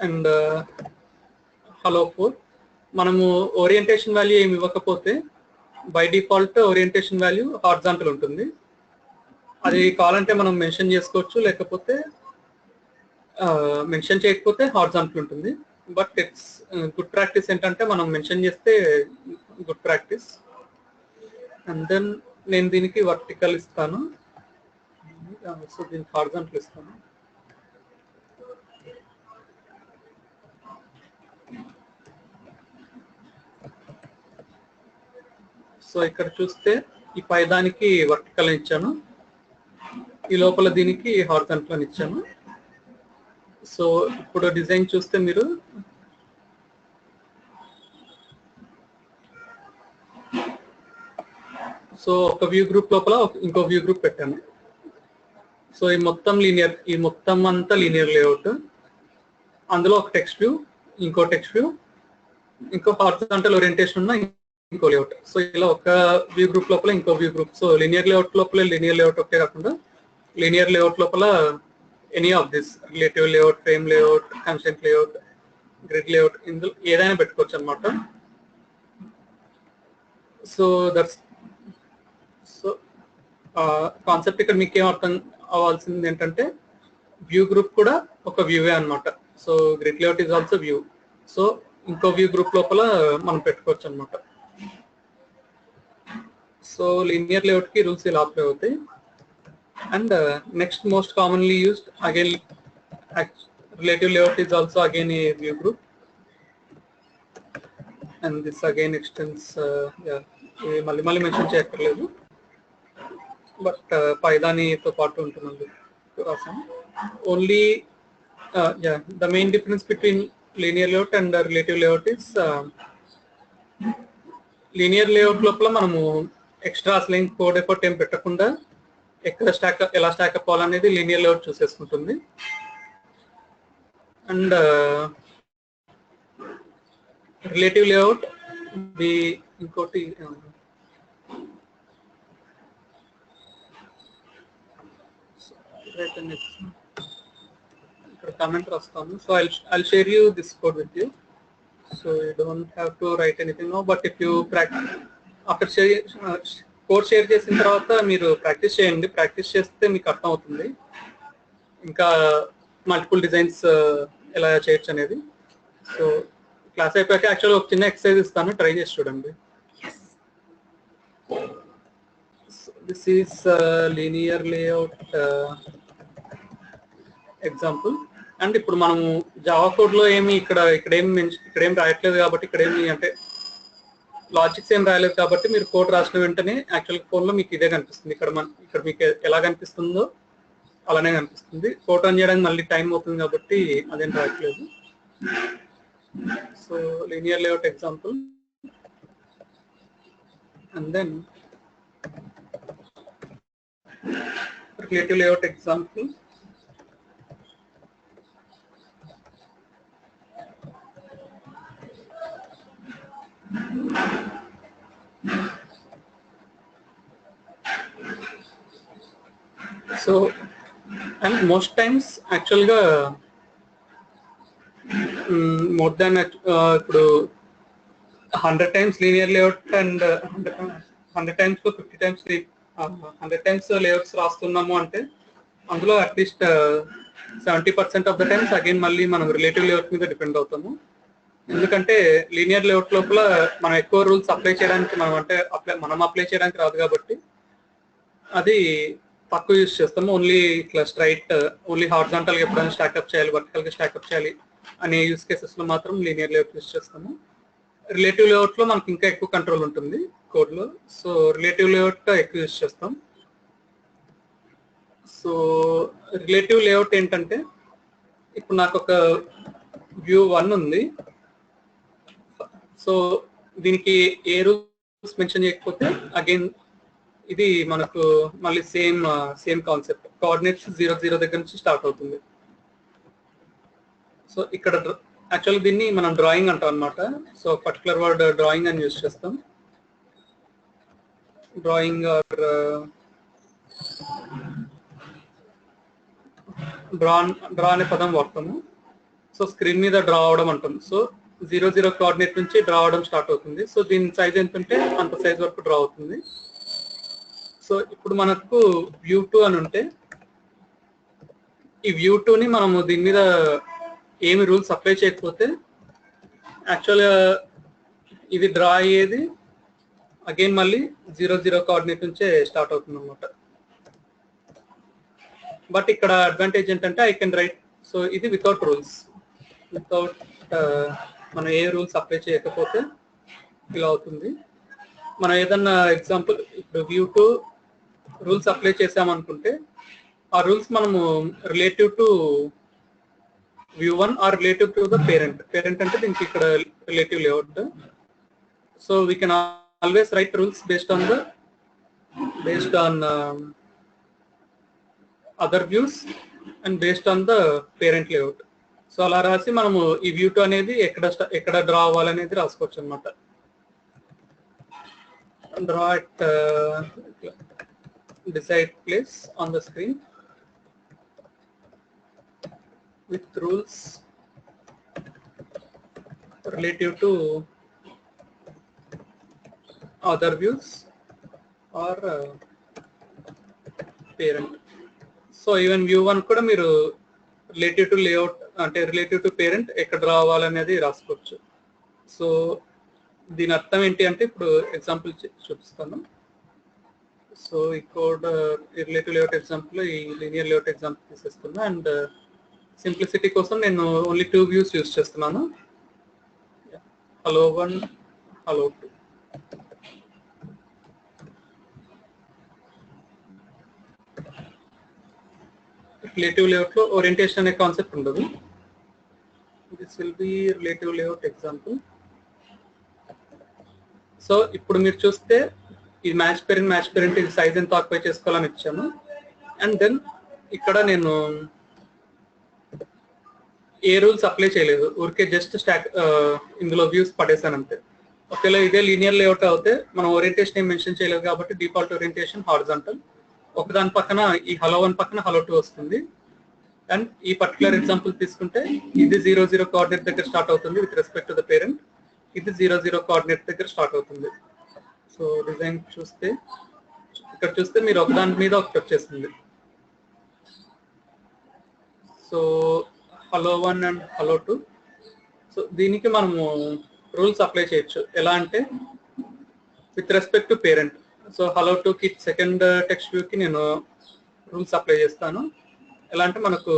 అండ్ హలో 4 మనము ఓరియంటేషన్ వాల్యూ ఏమి ఇవ్వకపోతే by default orientation value horizontal ఉంటుంది. అది కావాలంటే మనం మెన్షన్ చేసుకోవచ్చు, లేకపోతే మెన్షన్ చేయకపోతే హారిజాంటల్ ఉంటుంది. బట్ ఇట్స్ గుడ్ ప్రాక్టీస్ ఏంటంటే మనం మెన్షన్ చేస్తే గుడ్ ప్రాక్టీస్. అండ్ దెన్ నేను దీనికి వర్టికల్ ఇస్తాను. సో దీనికి హారిజాంటల్ ఇస్తాను. సో ఇక్కడ చూస్తే ఈ పైదానికి వర్టికల్ ఇచ్చాను, ఈ లోపల దీనికి హారిజాంటల్ అని ఇచ్చాను. సో ఇప్పుడు డిజైన్ చూస్తే మీరు సో ఒక వ్యూ గ్రూప్ లోపల ఇంకో వ్యూ గ్రూప్ పెట్టాను. సో ఈ మొత్తం లీనియర్, ఈ మొత్తం అంతా లీనియర్ లేఅవుట్, అందులో ఒక టెక్స్ట్ వ్యూ, ఇంకో టెక్స్ట్ వ్యూ, ఇంకో హారిజాంటల్ ఓరియంటేషన్ ఉన్న ఇంకో లేఅవుట్. సో ఇలా ఒక వ్యూ గ్రూప్ లోపల ఇంకో view group. So linear layout లోపల లీనియర్ లేఅవుట్ ఒకటే కాకుండా లీనియర్ లేఅవుట్ లోపల any of this relative layout, frame layout, constraint layout, grid layout, ఇందులో ఏదైనా పెట్టుకోవచ్చు అనమాట. సో దట్స్ సో కాన్సెప్ట్ ఇక్కడ మీకు ఏం అర్థం అవ్వాల్సింది ఏంటంటే వ్యూ గ్రూప్ కూడా ఒక వ్యూవే అనమాట. So grid layout is also view. So ఇంకో వ్యూ గ్రూప్ లోపల మనం పెట్టుకోవచ్చు అనమాట. సో లీనియర్ లేఅవుట్ కి రూల్స్ ఇలా అప్లై అవుతాయి. And next most commonly used again relative layout is also again a view group. And this again extends, మళ్ళీ మళ్ళీ మెన్షన్ చేయక్కర్లేదు, బట్ పైదానితో పాటు ఉంటుందండి రాసాను. Only the main difference between linear layout and relative layout is linear layout లోపల మనము extra అసలు కోడ్ ఎఫర్ట్ ఏం పెట్టకుండా ఎక్కడ ఎలా స్టాకప్ అవ్వాలనేది లీనియర్ లేఅవుట్ చూసేసుకుంటుంది. అండ్ రిలేటివ్ లేఅవుట్ ఇంకోటి ఇక్కడ కామెంట్ రాస్తాను. So I'll share you this code with you, so you don't have to write anything now, but if you practice after code share చేసిన తర్వాత మీరు ప్రాక్టీస్ చేయండి. Practice చేస్తే మీకు అర్థం అవుతుంది ఇంకా మల్టిపుల్ డిజైన్స్ ఎలా చేయొచ్చు అనేది. సో క్లాస్ అయిపోయాక యాక్చువల్గా ఒక చిన్న ఎక్సర్సైజ్ ఇస్తాను, ట్రై చేసి చూడండి. This is linear layout example. And ఇప్పుడు మనము జావా కోడ్ లో ఏమి ఇక్కడేం రాయట్లేదు కాబట్టి, ఇక్కడేమి అంటే లాజిక్స్ ఏం రాయలేదు కాబట్టి మీరు కోడ్ రాసిన వెంటనే యాక్చువల్ ఫోన్ లో మీకు ఇదే కనిపిస్తుంది. ఇక్కడ మీకు ఎలా కనిపిస్తుందో అలానే కనిపిస్తుంది. కోడ్ రన్ చేయడానికి మళ్ళీ టైం అవుతుంది కాబట్టి అదేం రాయట్లేదు. So linear layout example and then relative layout example. So and most times యాక్చువల్గా మోర్ దాన్ ఇప్పుడు 100 times linear layout and 100 times 50 times 100 times layouts రాస్తున్నాము అంటే అందులో at least 70% of the times again మళ్ళీ మనం రిలేటివ్ లేఅవుట్ మీద డిపెండ్ అవుతాము. ఎందుకంటే లీనియర్ లేఅవుట్ లోపల మనం ఎక్కువ రూల్స్ అప్లై చేయడానికి మనం అప్లై చేయడానికి రాదు కాబట్టి అది తక్కువ యూజ్ చేస్తాము. ఓన్లీ ఇట్లా స్ట్రైట్ ఓన్లీ హారిజాంటల్ గా ఎప్పుడైనా స్టాకప్ చేయాలి, వర్టికల్ గా స్టాకప్ చేయాలి అనే యూజ్ కేసెస్ లో మాత్రం లీనియర్ లేఅవుట్ యూజ్ చేస్తాము. రిలేటివ్ లేఅవుట్ లో మనకి ఇంకా ఎక్కువ కంట్రోల్ ఉంటుంది కోడ్ లో. సో రిలేటివ్ లేఅవుట్ ఎక్కువ యూజ్ చేస్తాం. సో రిలేటివ్ లేఅవుట్ ఏంటంటే ఇప్పుడు నాకు ఒక వ్యూ 1 ఉంది. సో దీనికి ఏ రూల్స్ మెన్షన్ చేయకపోతే అగైన్ ఇది మనకు మళ్ళీ సేమ్ కాన్సెప్ట్, కోఆర్డినేట్స్ 0 0 దగ్గర నుంచి స్టార్ట్ అవుతుంది. సో ఇక్కడ యాక్చువల్గా దీన్ని మనం డ్రాయింగ్ అంటాం అనమాట. సో పర్టికులర్ వర్డ్ డ్రాయింగ్ అని యూజ్ చేస్తాం. డ్రాయింగ్ ఆర్ డ్రా అనే పదం వాడతాము. సో స్క్రీన్ మీద డ్రా అవడం అంటాం. సో 0 0 కోఆర్డినేట్ నుంచి డ్రా అవడం స్టార్ట్ అవుతుంది. సో దీని సైజ్ ఎంత ఉంటే అంత సైజ్ వరకు డ్రా అవుతుంది. సో ఇప్పుడు మనకు వ్యూ 2 అని ఉంటే ఈ వ్యూ 2ని మనము దీని మీద ఏమి రూల్స్ అప్లై చేయకపోతే యాక్చువల్గా ఇది డ్రా అయ్యేది అగైన్ మళ్ళీ 0 0 కోఆర్డినేట్ నుంచే స్టార్ట్ అవుతుంది అనమాట. బట్ ఇక్కడ అడ్వాంటేజ్ ఏంటంటే ఐ కెన్ రైట్, సో ఇది వితౌట్ రూల్స్, వితౌట్ మనం ఏ రూల్స్ అప్లై చేయకపోతే ఇలా అవుతుంది. మనం ఏదన్నా ఎగ్జాంపుల్ ఇప్పుడు వ్యూ టు రూల్స్ అప్లై చేసామనుకుంటే ఆ రూల్స్ మనము relative to view 1 or relative to the parent అంటే దీనికి ఇక్కడ relative layout. So we can always write rules based on other views and based on the parent layout. So అలా రాసి మనము ఈ వ్యూ 2 అనేది ఎక్కడ డ్రా అవ్వాలనేది రాసుకోవచ్చు అనమాట. Draw at desired place on the screen with rules relative to other views or parent. So even view 1 kuda మీరు relative to layout అంటే relative to parent ఎక్కడ డ్రా అవ్వాలనేది రాసుకోవచ్చు. సో దీని అర్థం ఏంటి అంటే ఇప్పుడు ఎగ్జాంపుల్ చూపిస్తాను. సో ఈ కోడ్ రిలేటివ్ లేఅవుట్ ఎగ్జాంపుల్ ఈ లీనియర్ లేఅవుట్ ఎగ్జాంపుల్ తీసేస్తున్నా అండ్ సింప్లిసిటీ కోసం నేను ఓన్లీ 2 వ్యూస్ యూస్ చేస్తున్నాను, హలో 1, హలో 2. రిలేటివ్ లేఅవుట్ లో ఓరియంటేషన్ అనే కాన్సెప్ట్ ఉండదు. This will be relative layout example. So ఇప్పుడు మీరు చూస్తే ఇది మ్యాచ్ పేరెంట్ ఇది సైజ్ ఎంత ఆక్యుపై చేసుకోవాలని ఇచ్చాము. అండ్ దెన్ ఇక్కడ నేను ఏ రూల్స్ అప్లై చేయలేదు, ఊరికే జస్ట్ ఇందులో వ్యూస్ పడేసాను అంతే. ఒకవేళ ఇదే లీనియర్ లేఅవుట్ అవుతే మనం ఓరియంటేషన్ ఏం మెన్షన్ చేయలేదు కాబట్టి డిఫాల్ట్ ఓరియంటేషన్ హారిజాంటల్, ఒకదాని పక్కన ఈ హలో 1 పక్కన హలో 2 వస్తుంది. అండ్ ఈ పర్టికులర్ ఎగ్జాంపుల్ తీసుకుంటే ఇది 0, 0 కోఆర్డినేట్ దగ్గర స్టార్ట్ అవుతుంది with respect to the parent, ఇది 0, 0 కోఆర్డినేట్ దగ్గర స్టార్ట్ అవుతుంది. సో డిజైన్ చూస్తే ఇక్కడ చూస్తే మీరు ఒకదాని మీద ఒకటి వచ్చేస్తుంది. So hello 1 and hello 2. So దీనికి మనము రూల్స్ అప్లై చేయొచ్చు. ఎలా అంటే with respect to parent. So hello 2కి సెకండ్ టెక్స్ట్ వ్యూకి నేను రూల్స్ అప్లై చేస్తాను. ఎలా అంటే మనకు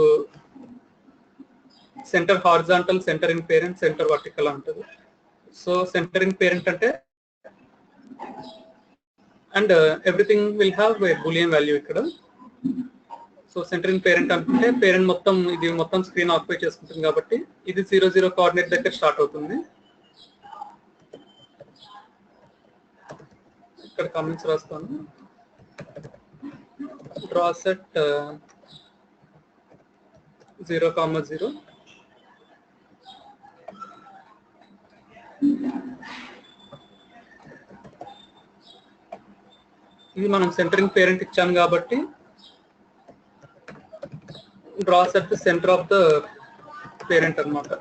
centre horizontal, centre in parent, centre vertical ఉంటుంది. సో సెంటర్ ఇన్ పేరెంట్ అంటే and everything will have a Boolean value ఇక్కడ. సో సెంటర్ ఇన్ పేరెంట్ అంటే పేరెంట్ మొత్తం ఇది మొత్తం స్క్రీన్ ఆక్యుపై చేసుకుంటుంది కాబట్టి ఇది 0, 0 కోఆర్డినేట్ దగ్గర స్టార్ట్ అవుతుంది. ఇక్కడ కామెంట్స్ రాస్తాను. Draw set 0, 0. ఇది మనం సెంటరింగ్ పేరెంట్ ఇచ్చాను కాబట్టి draws at the center of the parent అన్నమాట.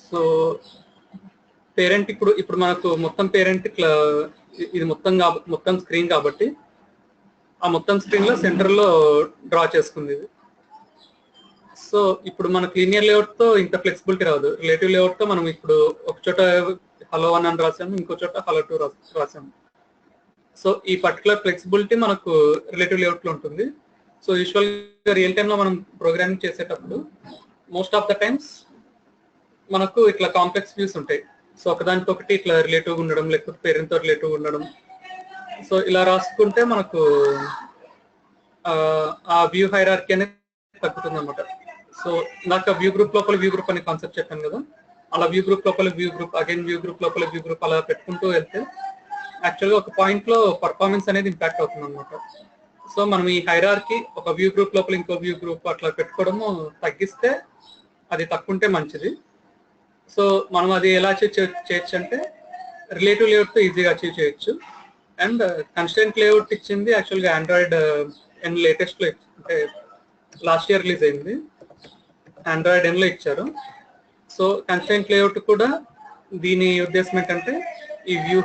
సో పేరెంట్ ఇప్పుడు మనకు మొత్తం పేరెంట్ ఇట్లా ఇది మొత్తం స్క్రీన్ కాబట్టి ఆ మొత్తం స్క్రీన్ లో సెంటర్ లో డ్రా చేసుకుంది ఇది. సో ఇప్పుడు మనకు లీనియర్ లేఅవుట్ తో ఇంత ఫ్లెక్సిబిలిటీ రాదు. రిలేటివ్ లేఅవుట్ తో మనం ఇప్పుడు ఒక చోట హలో 1 అని రాసాము, ఇంకో చోట హలో 2 రాసాము. సో ఈ పర్టికులర్ ఫ్లెక్సిబిలిటీ మనకు రిలేటివ్ లేఅవుట్ లో ఉంటుంది. సో యూజువల్ గా రియల్ టైమ్ లో మనం ప్రోగ్రామింగ్ చేసేటప్పుడు మోస్ట్ ఆఫ్ ద టైమ్స్ మనకు ఇట్లా కాంప్లెక్స్ వ్యూస్ ఉంటాయి. సో ఒకదానికొకటి ఇట్లా రిలేటివ్ ఉండడం, లేకపోతే పేరెంట్ తో రిలేటివ్ ఉండడం. సో ఇలా రాసుకుంటే మనకు ఆ వ్యూ హైరార్కీ అనేది తగ్గుతుంది అన్నమాట. సో నాకు వ్యూ గ్రూప్ లోపల వ్యూ గ్రూప్ అనే కాన్సెప్ట్ చెప్పాను కదా, అలా వ్యూ గ్రూప్ లోపల view group, again view group లోపల వ్యూ గ్రూప్ అలా పెట్టుకుంటూ వెళ్తే యాక్చువల్గా ఒక పాయింట్ లో పర్ఫార్మెన్స్ అనేది ఇంపాక్ట్ అవుతుంది అనమాట. సో మనం ఈ హైరార్కీ ఒక వ్యూ గ్రూప్ లోపల ఇంకో వ్యూ గ్రూప్ అట్లా పెట్టుకోవడము తగ్గిస్తే అది తక్కువంటే మంచిది. సో మనం అది ఎలా చేయొచ్చు అంటే రిలేటివ్ లేఅవుట్ తో ఈజీగా అచీవ్ చేయొచ్చు. అండ్ కన్స్టెంట్ లేఅవుట్ ఇచ్చింది యాక్చువల్గా ఆండ్రాయిడ్ లేటెస్ట్ లో, అంటే లాస్ట్ ఇయర్ రిలీజ్ అయింది, ఆండ్రాయిడ్ 10 లో ఇచ్చారు. సో కన్స్టెంట్ లేఅవుట్ కూడా దీని ఉద్దేశం ఏంటంటే ఈ view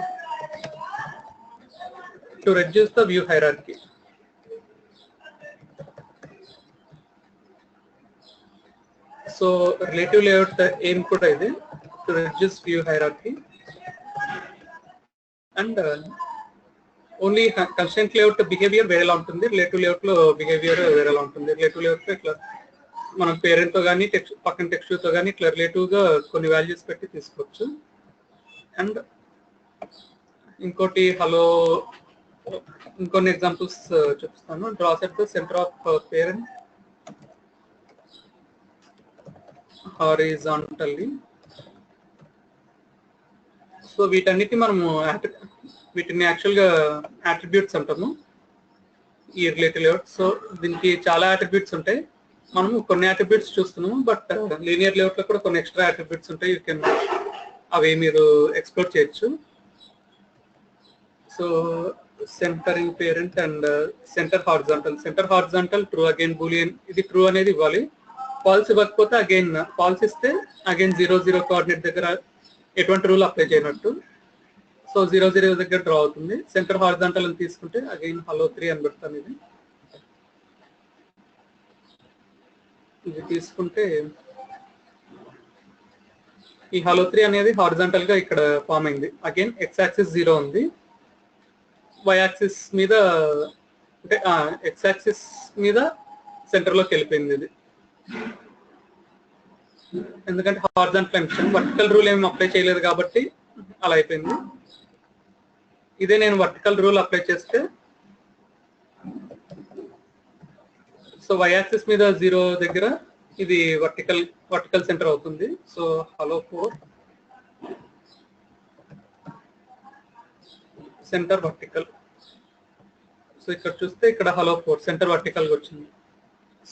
to reduce the view hierarchy. So relative layout aim కూడా ఇది, to reduce view hierarchy. And only constraint layout behaviour వేరేలా ఉంటుంది, రిలేటివ్ లేఅవుట్ లో బిహేవియర్ వేరేలా ఉంటుంది. రిలేటివ్ లేఅవుట్ లో ఇట్లా మనం పేరెంట్ తో కానీ పక్కన టెక్స్ట్ తో కానీ ఇట్లా రిలేటివ్ గా కొన్ని వాల్యూస్ పెట్టి తీసుకోవచ్చు. అండ్ ఇంకోటి ఇంకొన్ని ఎగ్జాంపుల్స్ చూపిస్తాను. Draw set the center of parent horizontally. So వీటన్నిటి మనము వీటిని యాక్చువల్గా అట్రిబ్యూట్స్ అంటాము ఈ రిలేటివ్ లేఅవుట్. సో దీనికి చాలా అట్రిబ్యూట్స్ ఉంటాయి. మనము కొన్ని అట్రిబ్యూట్స్ చూస్తున్నాము, బట్ లీనియర్ లేఅవుట్ లో కూడా కొన్ని ఎక్స్ట్రా అట్రిబ్యూట్స్ ఉంటాయి. యూ కెన్ అవి మీరు ఎక్స్ప్లోర్ చేయొచ్చు. So centering parent and center horizontal true, again boolean, ఇది ట్రూ అనేది ఇవ్వాలి. ఫాల్స్ ఇవ్వకపోతే అగైన్ ఫాల్స్ ఇస్తే అగైన్ 0 0 కోఆర్డినేట్ దగ్గర ఎటువంటి రూల్ అప్లై చేయనట్టు. సో 0 0 దగ్గర డ్రా అవుతుంది. సెంటర్ హారిజాంటల్ అని తీసుకుంటే అగైన్ హలో 3 అని పెడతాను. ఇది తీసుకుంటే ఈ హలో 3 అనేది హారిజాంటల్ గా ఇక్కడ ఫామ్ అయింది. అగైన్ ఎక్స్ యాక్సిస్ 0 ఉంది, వై యాక్సిస్ మీద అంటే ఎక్స్ యాక్సిస్ మీద సెంటర్ లోకి వెళ్ళిపోయింది ఇది. ఎందుకంటే హారిజాంటల్ ఎమిషన్ వర్టికల్ రూల్ ఏమి అప్లై చేయలేదు కాబట్టి అలా అయిపోయింది. ఇదే నేను వర్టికల్ రూల్ అప్లై చేస్తే సో వై యాక్సిస్ మీద 0 దగ్గర ఇది వర్టికల్ సెంటర్ అవుతుంది. So hello 4 centre vertical. So ఇక్కడ చూస్తే ఇక్కడ హలో 4 సెంటర్ వర్టికల్ వచ్చింది.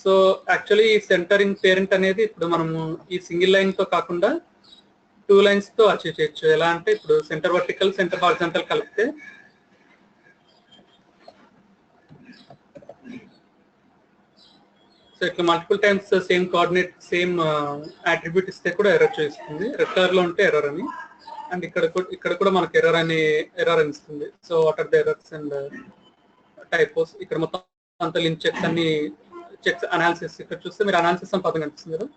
సో యాక్చువల్లీ ఈ సెంటరింగ్ పేరెంట్ అనేది ఇప్పుడు మనము ఈ సింగిల్ లైన్ తో కాకుండా 2 లైన్స్ తో అచీవ్ చేయొచ్చు. ఎలా అంటే ఇప్పుడు సెంటర్ వర్టికల్ సెంటర్ హారిజాంటల్ కలిపితే సో ఇట్లా multiple times same coordinate same attribute ఇస్తే కూడా ఎర్రర్ చూపిస్తుంది. రెడ్ కలర్ లో ఉంటే ఎర్రర్ అని, అండ్ ఇక్కడ కూడా మనకి ఎర్రర్ అని ఇస్తుంది. So what are the errors and typos. ఇక్కడ మొత్తం అంత లింక్ చెక్స్ అన్ని చెక్స్ అనాలిసిస్ ఇక్కడ చూస్తే మీరు అనాలిసిస్ అని పదం కనిపిస్తుంది కదా.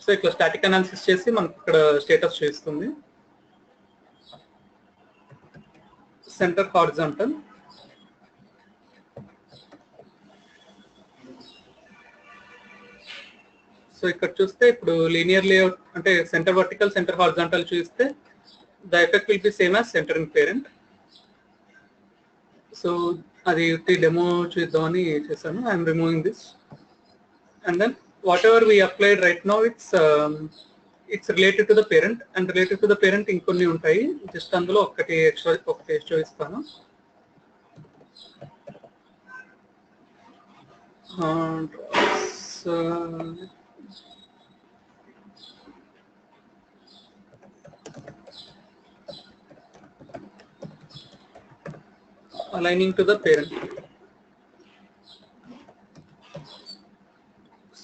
సో ఇట్లా స్టాటిక్ అనాలిసిస్ చేసి మనకి ఇక్కడ స్టేటస్ చూపిస్తుంది. Centre horizontal. సో ఇక్కడ చూస్తే ఇప్పుడు లీనియర్ లేఅవుట్ అంటే సెంటర్ వర్టికల్ సెంటర్ హారిజాంటల్ చూస్తే the effect will be same as centering parent. So అది డెమో చూద్దామని చేశాను. I'm removing this and then whatever we applied right now it's related to the parent. And related to the parent ఇంకొన్ని ఉంటాయి, just అందులో ఒకటి చూపిస్తాను. Aligning to the parent.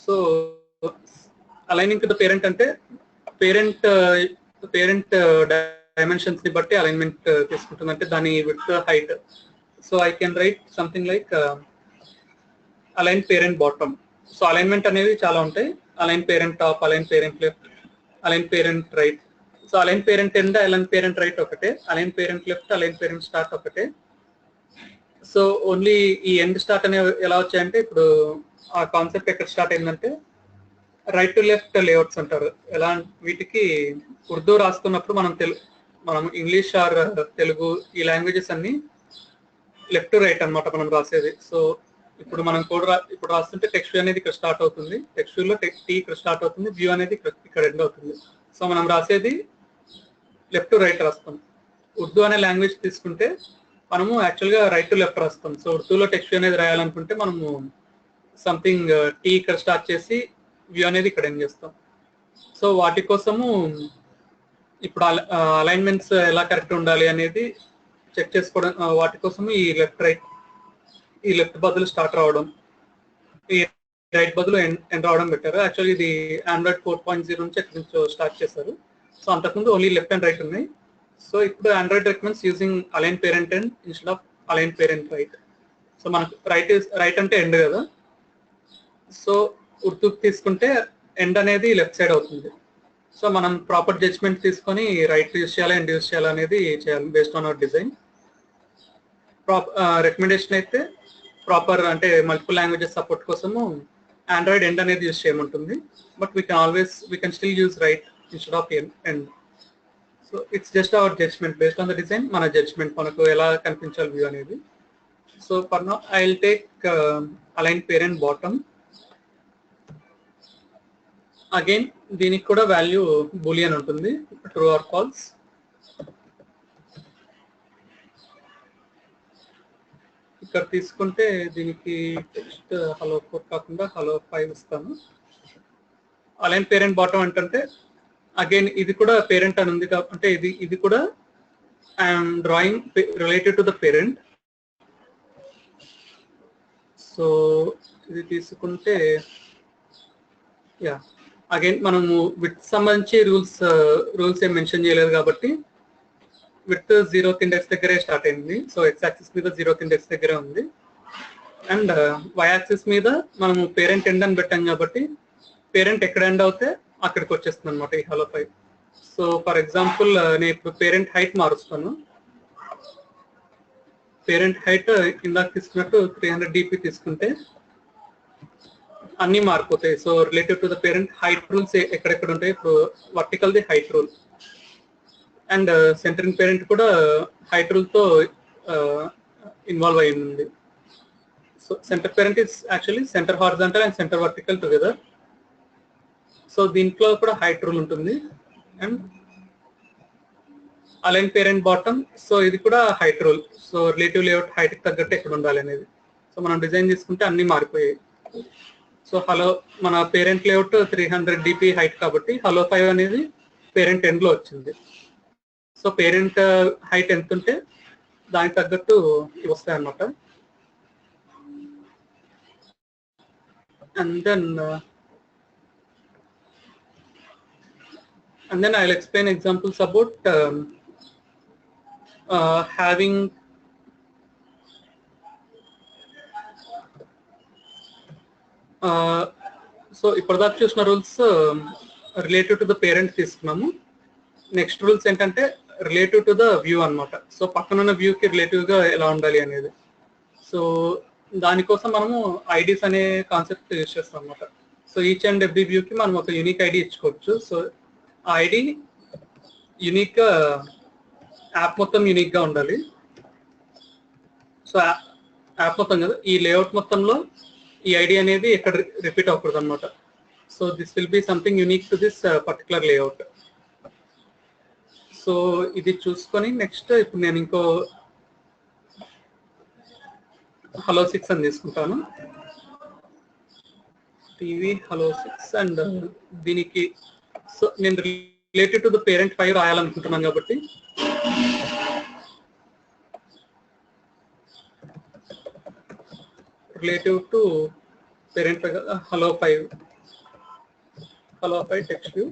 So aligning to the parent ante parent dimensions ni batti alignment తీసుకుంటుంది. అంటే దాని width height. So I can write something like align parent bottom. So alignment అనేవి చాలా ఉంటాయి. align parent top, align parent left, align parent right. So align parent end, align parent right ఒకటే, align parent left, align parent start ఒకటే. So only ఈ end start అనే ఎలా వచ్చాయంటే ఇప్పుడు ఆ కాన్సెప్ట్ ఎక్కడ స్టార్ట్ అయిందంటే రైట్ టు లెఫ్ట్ లేఅవుట్స్ అంటారు. ఎలా వీటికి ఉర్దూ రాస్తున్నప్పుడు మనం ఇంగ్లీష్ ఆర్ తెలుగు ఈ లాంగ్వేజెస్ అన్ని లెఫ్ట్ టు రైట్ అనమాట మనం రాసేది. సో ఇప్పుడు మనం ఇప్పుడు రాస్తుంటే టెక్స్ట్ అనేది ఇక్కడ స్టార్ట్ అవుతుంది, టెక్స్ట్ లో టీ ఇక్కడ స్టార్ట్ అవుతుంది, వ్యూ అనేది ఇక్కడ ఎండ్ అవుతుంది. సో మనం రాసేది లెఫ్ట్ టు రైట్ రాస్తాం. ఉర్దూ అనే లాంగ్వేజ్ తీసుకుంటే మనము యాక్చువల్గా రైట్ టు లెఫ్ట్ రాస్తాం. సో ఉర్దూలో టెక్స్ట్ అనేది రాయాలనుకుంటే మనము సంథింగ్ టీ ఇక్కడ స్టార్ట్ చేసి వ్యూ అనేది ఇక్కడ ఎండ్ చేస్తాం. సో వాటి కోసము ఇప్పుడు అలైన్మెంట్స్ ఎలా కరెక్ట్ ఉండాలి అనేది చెక్ చేసుకోవడం, వాటి కోసము ఈ లెఫ్ట్ బదులు స్టార్ట్ రావడం, ఈ రైట్ బదులు ఎండ్ రావడం పెట్టారు. యాక్చువల్లీ ఇది ఆండ్రాయిడ్ 4.0 నుంచి ఎక్కడి నుంచో స్టార్ట్ చేశారు. సో అంతకుముందు ఓన్లీ లెఫ్ట్ అండ్ రైట్ ఉన్నాయి. సో ఇప్పుడు Android recommends using align parent and instead of align parent right. So మనకు రైట్ అంటే ఎండ్ కదా. సో ఉర్దూ తీసుకుంటే ఎండ్ అనేది లెఫ్ట్ సైడ్ అవుతుంది. సో మనం ప్రాపర్ జడ్జ్మెంట్ తీసుకొని రైట్ యూజ్ చేయాలి, ఎండ్ యూజ్ చేయాలి అనేది చేయాలి based on our design. Recommendation అయితే ప్రాపర్ అంటే మల్టిపుల్ లాంగ్వేజెస్ సపోర్ట్ కోసము ఆండ్రాయిడ్ ఎండ్ అనేది యూజ్ చేయమంటుంది. But we can still use right instead of end. So it's just our judgement based on the design, మన judgement మనకు ఎలా కనిపించాలి view అనేది. So for now I will take align parent bottom. Again దీనికి కూడా value boolean ఉంటుంది, true or false. ఇక్కడ తీసుకుంటే దీనికి టెక్స్ట్ హలో 4 కాకుండా హలో 5 ఇస్తాను. అలైన్ పేరెంట్ బాటమ్ అంటే అగైన్ ఇది కూడా పేరెంట్ అని ఉంది కాబట్టి ఇది కూడా I'm drawing related to the parent. So ఇది తీసుకుంటే యా అగైన్ మనము విత్ సంబంధించి రూల్స్ ఏం మెన్షన్ చేయలేదు కాబట్టి విత్ 0th ఇండెక్స్ దగ్గరే స్టార్ట్ అయింది. సో ఎక్స్ యాక్సిస్ మీద 0th ఇండెక్స్ దగ్గరే ఉంది. అండ్ వై యాక్సిస్ మీద మనము పేరెంట్ ఎండ్ అని పెట్టాం కాబట్టి పేరెంట్ ఎక్కడ ఎండ్ అవుతే అక్కడికి వచ్చేస్తుంది అనమాట ఈ హలో 5. సో ఫర్ ఎగ్జాంపుల్ నేను ఇప్పుడు పేరెంట్ హైట్ మారుస్తాను. పేరెంట్ హైట్ ఇందాక తీసుకున్నట్టు 300 dp తీసుకుంటే అన్ని మారిపోతాయి. So relative to the parent height rules ఎక్కడెక్కడ ఉంటాయి. ఇప్పుడు vertical the height rule and centering parent కూడా హైట్ రూల్ తో ఇన్వాల్వ్ అయ్యింది. So center parent is actually center horizontal and center vertical together. So దీంట్లో కూడా హైట్ రూల్ ఉంటుంది. And align parent bottom, so ఇది కూడా height rule. So relative layout height కి తగ్గట్టు ఎక్కడ ఉండాలి అనేది. సో మనం డిజైన్ తీసుకుంటే అన్ని మారిపోయాయి. సో మన పేరెంట్ లేఅవుట్ 300 dp హైట్ కాబట్టి హలో 5 అనేది పేరెంట్ ఎండ్ లో వచ్చింది. సో పేరెంట్ హైట్ ఎంత ఉంటే దానికి తగ్గట్టు ఇవి వస్తాయి అన్నమాట. And then I'll explain examples about having so ఇప్పటిదాకా చూసిన rules relative to the parent తీసుకున్నాము. నెక్స్ట్ రూల్స్ ఏంటంటే రిలేటివ్ టు ద వ్యూ అన్నమాట. సో పక్కనున్న వ్యూకి రిలేటివ్ గా ఎలా ఉండాలి అనేది. సో దానికోసం మనము ఐడీస్ అనే కాన్సెప్ట్ యూజ్ చేస్తాం అన్నమాట. సో ఈచ్ అండ్ ఎవ్రీ వ్యూకి మనం ఒక యూనిక్ ఐడి ఇచ్చుకోవచ్చు. సో ఆ ఐడి యూనిక్ గా యాప్ మొత్తం యూనిక్ గా ఉండాలి. సో యాప్ మొత్తం కదా, ఈ లేఅవుట్ మొత్తంలో ఈ ఐడి అనేది ఎక్కడ రిపీట్ అవ్వకూడదు అనమాట. So this will be something unique to this particular layout. So ఇది చూసుకొని నెక్స్ట్ ఇప్పుడు నేను ఇంకో హలో 6 అని తీసుకుంటాను. టీవీ హలో 6 అండ్ దీనికి సో నేను రిలేటెడ్ టు ద పేరెంట్ 5 రాయాలనుకుంటున్నాను కాబట్టి relative to parent hello 5 text view.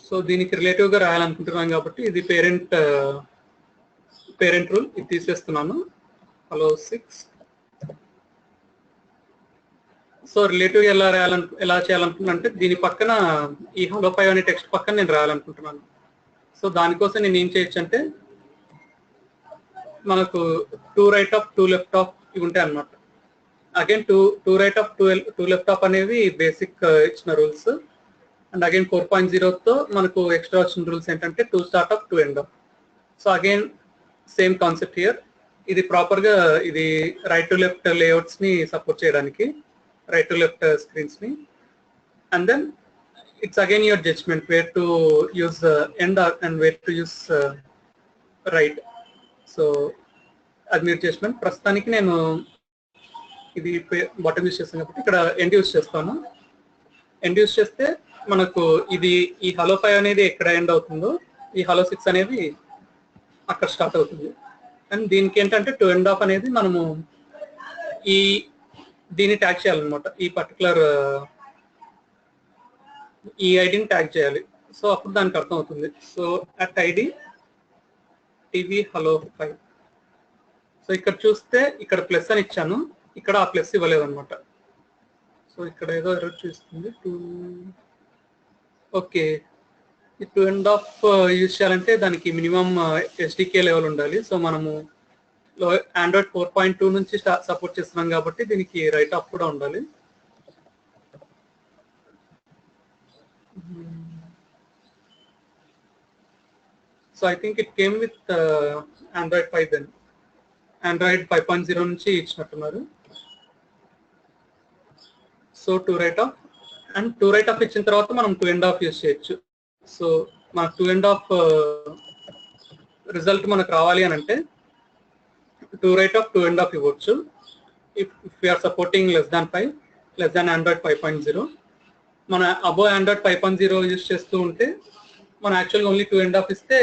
So దీనికి రిలేటివ్ గా రాయాలనుకుంటున్నాను కాబట్టి ఇది పేరెంట్ రూల్, ఇది తీసేస్తున్నాను హలో 6. సో రిలేటివ్ ఎలా చేయాలనుకుంటున్నా అంటే దీని పక్కన ఈ హలో 5 అనే టెక్స్ట్ పక్కన నేను రాయాలనుకుంటున్నాను. సో దానికోసం నేను ఏం చేయొచ్చు అంటే మనకు 2 రైట్ ఆఫ్ 2 లెఫ్ట్ ఆఫ్ ఇవి ఉంటాయి అన్నమాట. Again 2 right of 2 left of అనేవి బేసిక్ ఇచ్చిన రూల్స్. అండ్ అగైన్ 4.0 తో మనకు ఎక్స్ట్రా వచ్చిన రూల్స్ ఏంటంటే 2 start of 2 end of. So again same concept here. ఇది ప్రాపర్ గా ఇది రైట్ టు లెఫ్ట్ లేఅవుట్స్ ని సపోర్ట్ చేయడానికి, రైట్ టు లెఫ్ట్ స్క్రీన్స్ ని. And then it's again your judgement where to use end and where to use right. So అది మీరు judgement. ప్రస్తుతానికి నేను ఇది బాటమ్ యూస్ చేస్తాను కాబట్టి ఇక్కడ ఎండ్ యూస్ చేస్తాను. ఎండ్ యూస్ చేస్తే మనకు ఇది ఈ హలో 5 అనేది ఎక్కడ ఎండ్ అవుతుందో ఈ హలో 6 అనేది అక్కడ స్టార్ట్ అవుతుంది. అండ్ దీనికి ఏంటంటే 2 ఎండ్ ఆఫ్ అనేది మనము దీన్ని ట్యాగ్ చేయాలన్నమాట. ఈ పర్టికులర్ ఈ ఐడిని ట్యాగ్ చేయాలి. సో అప్పుడు దానికి అర్థం అవుతుంది. So at ID TV hello 5. So ఇక్కడ చూస్తే ఇక్కడ ప్లస్ అని ఇచ్చాను, ఇక్కడ ఆ ప్లస్ ఇవ్వలేదు అనమాట. సో ఇక్కడ ఏదో ఎర్రర్ చూస్తుంది. ఓకే, ఈ 2.5 యూజ్ చేయాలంటే దానికి మినిమం ఎస్డికే లెవెల్ ఉండాలి. సో మనము ఆండ్రాయిడ్ 4.2 నుంచి సపోర్ట్ చేస్తున్నాం కాబట్టి దీనికి రైట్ ఆఫ్ కూడా ఉండాలి. So I think it came with Android 5 then. Android 5.0 నుంచి ఇచ్చినట్టున్నారు. So 2 right of and 2 right of ఇచ్చిన తర్వాత మనం 2.5 యూజ్ చేయొచ్చు. సో మనకు 2.5 రిజల్ట్ మనకు రావాలి అని అంటే 2 రైట్ ఆఫ్ 2.5 ఇవ్వచ్చు. If we're supporting less than Android 5.0. మన అబోవ్ ఆండ్రాయిడ్ 5.0 యూజ్ చేస్తూ ఉంటే మనం యాక్చువల్గా ఓన్లీ 2.5 ఇస్తే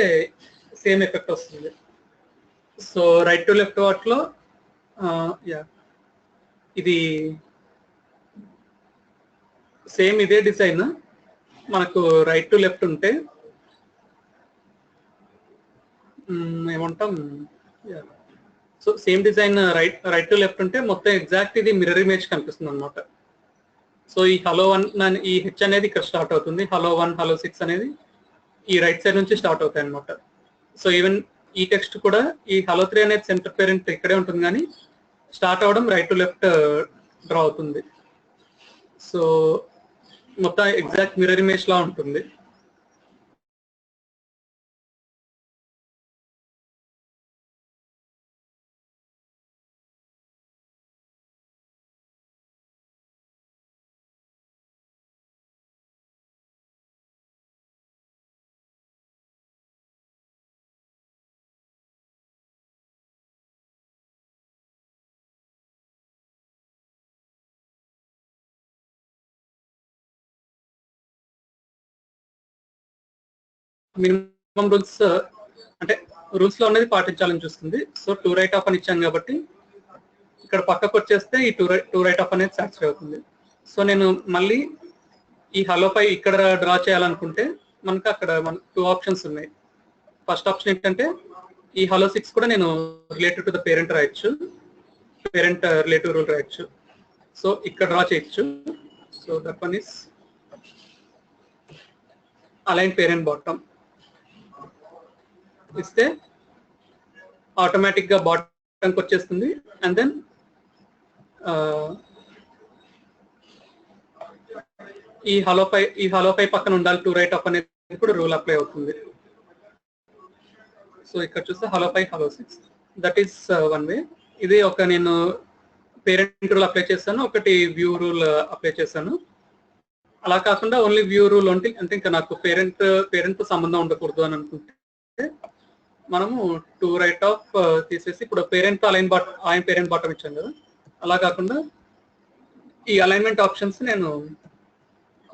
సేమ్ ఎఫెక్ట్ వస్తుంది. సో రైట్ టు లెఫ్ట్ వాట్లో ఇది సేమ్ ఇదే డిజైన్ మనకు రైట్ టు లెఫ్ట్ ఉంటే ఏమంటాం, so same design right to left ఉంటే మొత్తం ఎగ్జాక్ట్ ఇది మిర్రర్ ఇమేజ్ కనిపిస్తుంది అనమాట. సో ఈ హలో 1 ఈ హెచ్ అనేది ఇక్కడ స్టార్ట్ అవుతుంది, హలో 1 హలో 6 అనేది ఈ రైట్ సైడ్ నుంచి స్టార్ట్ అవుతాయి అనమాట. సో ఈవెన్ ఈ టెక్స్ట్ కూడా ఈ హలో 3 అనేది సెంటర్ పేరెంట్ ఇక్కడే ఉంటుంది కానీ స్టార్ట్ అవడం రైట్ టు లెఫ్ట్ డ్రా అవుతుంది. సో మొత్తం ఎగ్జాక్ట్ మిర్రర్ ఇమేజ్ లా ఉంటుంది. మినిమం రూల్స్ అంటే రూల్స్ లో అనేది పాటించాలని చూస్తుంది. సో 2 రైట్ ఆఫ్ అని ఇచ్చాను కాబట్టి ఇక్కడ పక్కకు వచ్చేస్తే ఈ 2 రైట్ ఆఫ్ అనేది సాటిస్ఫై అవుతుంది. సో నేను మళ్ళీ ఈ హలో 5 ఇక్కడ డ్రా చేయాలనుకుంటే మనకు అక్కడ 2 ఆప్షన్స్ ఉన్నాయి. ఫస్ట్ ఆప్షన్ ఏంటంటే ఈ హలో 6 కూడా నేను రిలేటెడ్ టు ద పేరెంట్ రాయొచ్చు, పేరెంట్ రిలేటివ్ రూల్ రాయొచ్చు. సో ఇక్కడ డ్రా చేయొచ్చు. So that one is align parent bottom ఇస్తే ఆటోమేటిక్ గా బాటంకి వచ్చేస్తుంది. అండ్ దెన్ ఈ హలో 5 పక్కన ఉండాలి 2 రైట్ ఆఫ్ అనేది కూడా రూల్ అప్లై అవుతుంది. సో ఇక్కడ చూస్తే hello 5 hello 6 that is one way. ఇది ఒక నేను పేరెంట్ రూల్ అప్లై చేశాను, ఒకటి వ్యూ రూల్ అప్లై చేశాను. అలా కాకుండా ఓన్లీ వ్యూ రూల్ అంటే ఇంకా నాకు పేరెంట్ సంబంధం ఉండకూడదు అని అనుకుంటే మనము 2 రైట్ ఆఫ్ తీసేసి ఇప్పుడు పేరెంట్ అలైన్ పేరెంట్ బాటమ్ ఇచ్చాను కదా, అలా కాకుండా ఈ అలైన్మెంట్ ఆప్షన్స్ నేను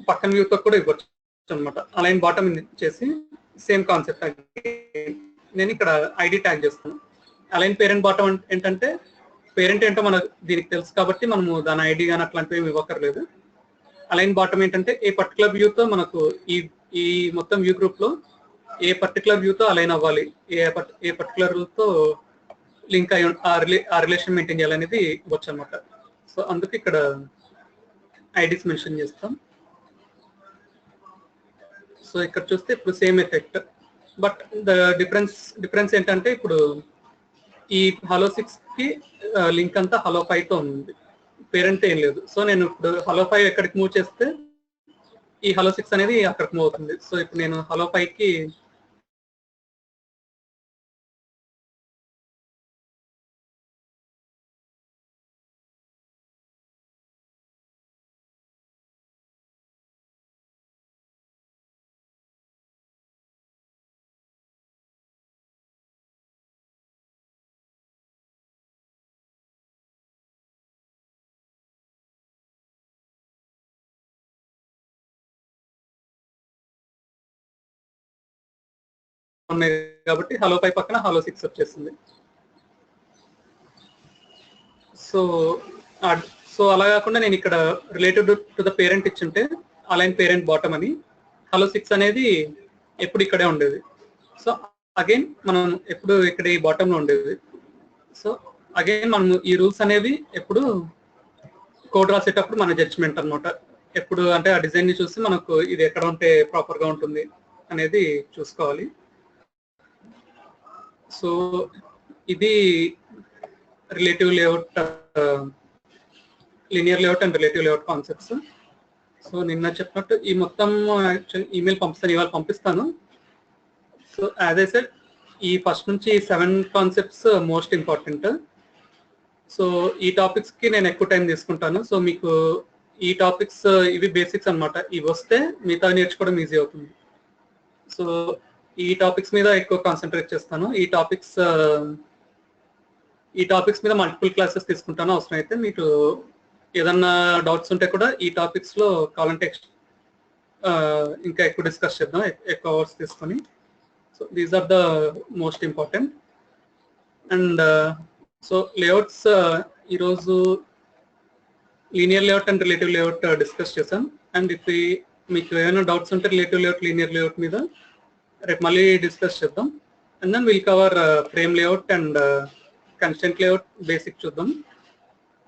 పక్కన వ్యూతో కూడా ఇవ్వచ్చు అనమాట. అలైన్ బాటమ్ చేసి సేమ్ కాన్సెప్ట్ నేను ఇక్కడ ఐడి ట్యాగ్ చేస్తాను. అలైన్ పేరెంట్ బాటమ్ ఏంటంటే పేరెంట్ ఏంటో మనకు దీనికి తెలుసు కాబట్టి మనము దాని ఐడి కానీ అట్లాంటివి ఏమి ఇవ్వక్కర్లేదు. అలైన్ బాటమ్ ఏంటంటే ఏ పర్టికులర్ వ్యూతో మనకు ఈ మొత్తం వ్యూ గ్రూప్ లో ఏ పర్టికులర్ వ్యూతో అలైన్ అవ్వాలి, ఏ పర్టికులర్ తో లింక్ అయ్యి ఆ రిలేషన్ మెయింటైన్ చేయాలనేది ఇవ్వచ్చు అనమాట. సో అందుకు ఇక్కడ ఐడీస్ మెన్షన్ చేస్తాం. సో ఇక్కడ చూస్తే ఇప్పుడు same effect, but the difference ఏంటంటే ఇప్పుడు ఈ హలో 6 కి లింక్ అంతా హలో 5 తో ఉంది, పేరెంట్ ఏం లేదు. సో నేను ఇప్పుడు హలో 5 ఎక్కడికి మూవ్ చేస్తే ఈ హలో 6 అనేది అక్కడికి మూవ్ అవుతుంది. సో ఇప్పుడు నేను హలో 5 కి ఉన్నాయి కాబట్టి హలో 5 పక్కన హలో 6 వచ్చేస్తుంది. సో అలా కాకుండా నేను ఇక్కడ రిలేటెడ్ టు ద పేరెంట్ ఇచ్చుంటే అలైన్ పేరెంట్ బాటమ్ అని హలో 6 అనేది ఎప్పుడు ఇక్కడే ఉండేది. సో అగైన్ మనం ఎప్పుడు ఇక్కడ ఈ బాటంలో ఉండేది. సో అగైన్ మనం ఈ రూల్స్ అనేవి ఎప్పుడు కోడ్ రాసేటప్పుడు మన జడ్జ్మెంట్ అనమాట. ఎప్పుడు అంటే ఆ డిజైన్ ని చూసి మనకు ఇది ఎక్కడ ఉంటే ప్రాపర్ గా ఉంటుంది అనేది చూసుకోవాలి. సో ఇది relative layout, linear layout and relative layout concepts. So నిన్న చెప్పినట్టు ఈ మొత్తం ఈమెయిల్ పంపిస్తాను, ఇవాళ పంపిస్తాను. సో యాజ్ ఐ సెడ్ ఈ ఫస్ట్ నుంచి 7 కాన్సెప్ట్స్ మోస్ట్ ఇంపార్టెంట్. సో ఈ టాపిక్స్ కి నేను ఎక్కువ టైం తీసుకుంటాను. సో మీకు ఈ టాపిక్స్ ఇవి బేసిక్స్ అన్నమాట. ఇవి వస్తే మిగతా నేర్చుకోవడం ఈజీ అవుతుంది. సో ఈ టాపిక్స్ మీద ఎక్కువ కాన్సన్ట్రేట్ చేస్తాను. ఈ టాపిక్స్ మీద మల్టిపుల్ క్లాసెస్ తీసుకుంటాను. అవసరమైతే మీకు ఏదన్నా డౌట్స్ ఉంటే కూడా ఈ టాపిక్స్ లో కావాలంటే ఇంకా ఎక్కువ డిస్కస్ చేద్దాం, ఎక్కువ అవర్స్ తీసుకొని. So these are the most important. And so layouts ఈరోజు linear layout and relative layout discuss చేసాం. అండ్ మీకు ఏమైనా డౌట్స్ ఉంటే రిలేటివ్ లేఅవుట్, లీనియర్ లేఅవుట్ మీద రేపు మళ్ళీ డిస్కస్ చేద్దాం. And then will cover frame layout and constraint layout basic చూద్దాం.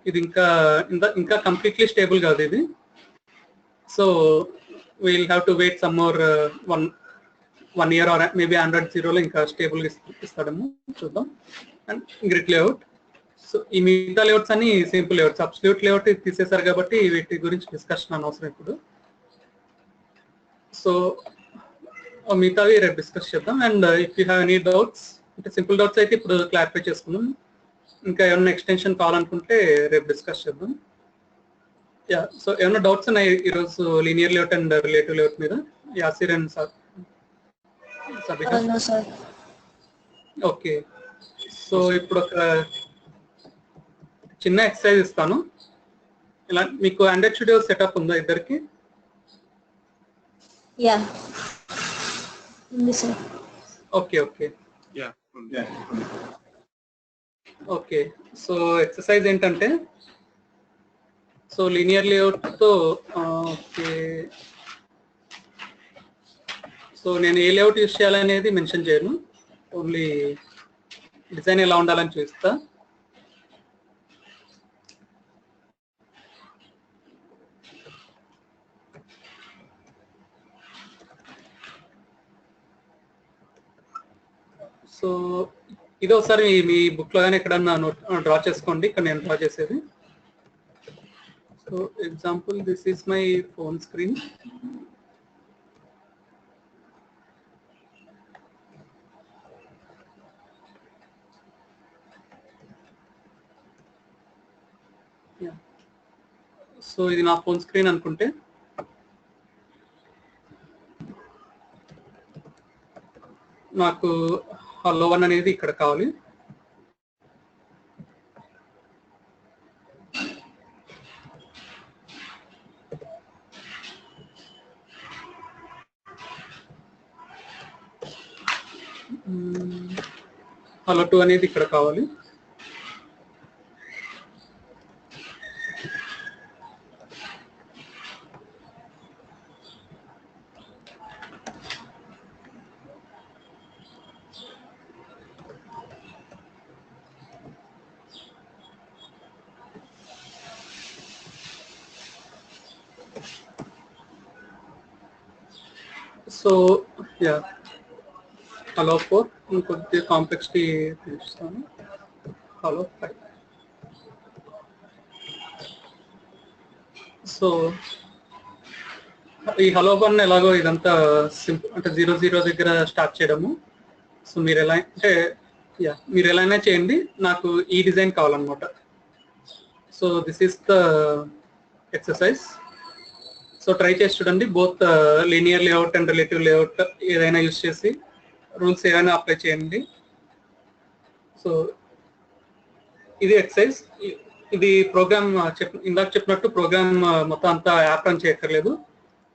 ఇది ఇంకా కంప్లీట్లీ స్టేబుల్ కాదు ఇది. So we'll have to wait some more 1 year or maybe Android 0లో ఇంకా స్టేబుల్ ఇస్తాడేమో, చూద్దాం. And grid layout. సో ఈ మిగతా లేఅవుట్స్ అన్ని సింపుల్ లేఅవుట్స్. అబ్సల్యూట్ లేఅవుట్ తీసేశారు కాబట్టి వీటి గురించి డిస్కషన్ అనవసరం ఇప్పుడు. సో మిగతావి రేపు డిస్కస్ చేద్దాం. And if you have any doubts, అంటే సింపుల్ డౌట్స్ అయితే ఇప్పుడు క్లారిఫై చేసుకుందాం. ఇంకా ఏమైనా ఎక్స్టెన్షన్ కావాలనుకుంటే రేపు డిస్కస్ చేద్దాం. యా, సో ఏమైనా డౌట్స్ ఉన్నాయి ఈరోజు linear layout and relative layout మీద? Yasir and okay. సో ఇప్పుడు ఒక చిన్న ఎక్సర్సైజ్ ఇస్తాను. ఇలా మీకు Android Studio సెటప్ ఉందా ఇద్దరికి? యా ఉంది sir. Okay okay okay. So exercise ఏంటంటే, సో లీనియర్ లేఅవుట్ తో ఓకే, సో నేను ఏ లేఅవుట్ యూస్ చేయాలనేది మెన్షన్ చేయను, ఓన్లీ డిజైన్ ఎలా ఉండాలని చూస్తా. సో ఇది ఒకసారి మీ బుక్ లో కానీ ఎక్కడన్నా డ్రా చేసుకోండి. ఇక్కడ నేను డ్రా చేసేది. So example, this is my phone screen. So ఇది నా ఫోన్ స్క్రీన్ అనుకుంటే, నాకు హలో 1 అనేది ఇక్కడ కావాలి. హలో 2 అనేది ఇక్కడ కావాలి. సో యా, హలో 4 ఇంకొద్ది కాంప్లెక్సిటీ చూస్తాను. హలో 5. సో ఈ హలో 1 ఎలాగో ఇదంతా సింపుల్, అంటే 0 దగ్గర స్టార్ట్ చేయడము. సో మీరు ఎలా అంటే, యా మీరు ఎలా అయినా చేయండి, నాకు ఈ డిజైన్ కావాలన్నమాట. So this is the exercise. So try చేసి చూడండి. Both linear layout and relative layout ఏదైనా యూస్ చేసి రూల్స్ ఏదైనా అప్లై చేయండి. సో ఇది ఎక్సర్సైజ్. ఇది ప్రోగ్రామ్ ఇందాక చెప్పినట్టు ప్రోగ్రామ్ మొత్తం అంతా యాప్ రన్ చేయక్కర్లేదు.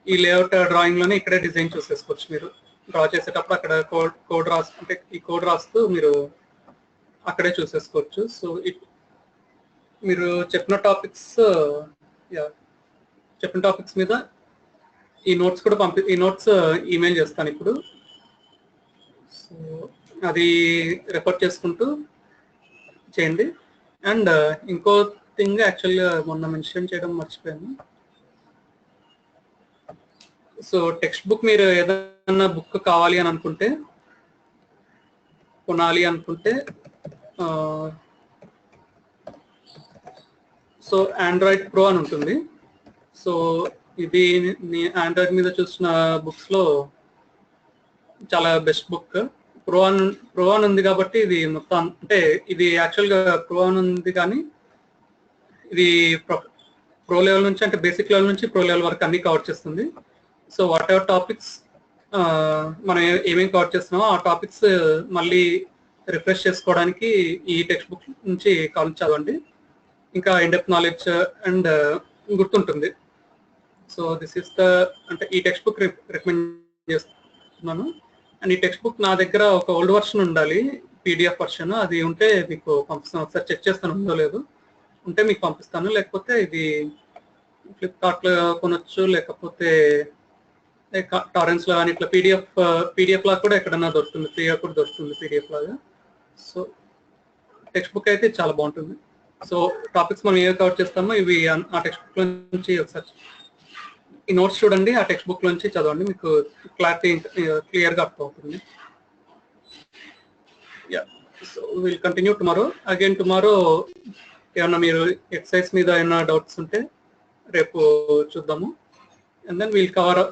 ఈ లేఅవుట్ డ్రాయింగ్ లోనే ఇక్కడే డిజైన్ చూసేసుకోవచ్చు. మీరు డ్రా చేసేటప్పుడు అక్కడ కోడ్ రాసు, అంటే ఈ కోడ్ రాస్తూ మీరు అక్కడే చూసేసుకోవచ్చు. సో మీరు చెప్పిన టాపిక్స్ మీద ఈ నోట్స్ కూడా ఈ నోట్స్ ఈమెయిల్ చేస్తాను ఇప్పుడు. సో అది రెఫర్ చేసుకుంటూ చేయండి. అండ్ ఇంకో థింగ్ యాక్చువల్గా మొన్న మెన్షన్ చేయడం మర్చిపోయాను. సో టెక్స్ట్ బుక్ మీరు ఏదైనా బుక్ కావాలి అని అనుకుంటే, కొనాలి అనుకుంటే సో ఆండ్రాయిడ్ ప్రో అని ఉంటుంది. సో ఇది ఆండ్రాయిడ్ మీద చూసిన బుక్స్ లో చాలా బెస్ట్ బుక్. ప్రో అని ఉంది కాబట్టి ఇది మొత్తం, అంటే ఇది యాక్చువల్గా ప్రో అని ఉంది కానీ ఇది ప్రో లెవెల్ నుంచి, అంటే బేసిక్ లెవెల్ నుంచి ప్రో లెవెల్ వరకు అన్ని కవర్ చేస్తుంది. సో వాట్ ఎవర్ టాపిక్స్ మనం ఏమేమి కవర్ చేస్తున్నామో ఆ టాపిక్స్ మళ్ళీ రిఫ్రెష్ చేసుకోవడానికి ఈ టెక్స్ట్ బుక్ నుంచి కాల్ చదవండి. ఇంకా ఇన్డెప్త్ నాలెడ్జ్ అండ్ గుర్తుంటుంది. సో దిస్ ఇస్ ద, అంటే ఈ టెక్స్ట్ బుక్ రికమెండ్ చేస్తున్నాను. అండ్ ఈ టెక్స్ట్ బుక్ నా దగ్గర ఒక ఓల్డ్ వర్షన్ ఉండాలి, పీడిఎఫ్ వర్షన్. అది ఉంటే మీకు పంపిస్తాను, ఒకసారి చెక్ చేస్తాను ఉందో లేదు. ఉంటే మీకు పంపిస్తాను. లేకపోతే ఇది ఫ్లిప్కార్ట్లో కొనొచ్చు, లేకపోతే టారెన్స్ లో కానీ ఇట్లా పీడిఎఫ్ లాగా కూడా ఎక్కడన్నా దొరుకుతుంది, ఫ్రీగా కూడా దొరుకుతుంది పీడిఎఫ్ లాగా. సో టెక్స్ట్ బుక్ అయితే చాలా బాగుంటుంది. సో టాపిక్స్ మనం ఏవి కవర్ చేస్తామో ఇవి ఆ టెక్స్ట్ బుక్ నుంచి ఒకసారి ఈ నోట్స్ చూడండి, ఆ టెక్స్ట్ బుక్ నుంచి చదవండి, మీకు క్లారిటీ క్లియర్గా అర్థమవుతుంది. Yeah, so will continue tomorrow. Again tomorrow ఏమన్నా మీరు ఎక్సర్సైజ్ మీద ఏమైనా డౌట్స్ ఉంటే రేపు చూద్దాము. And then we'll cover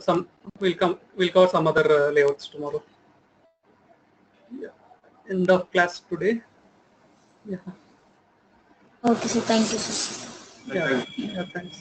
some other layouts tomorrow. Yeah. End of class today. Yeah. Okay, sir. Thank you, sir. Yeah, thanks.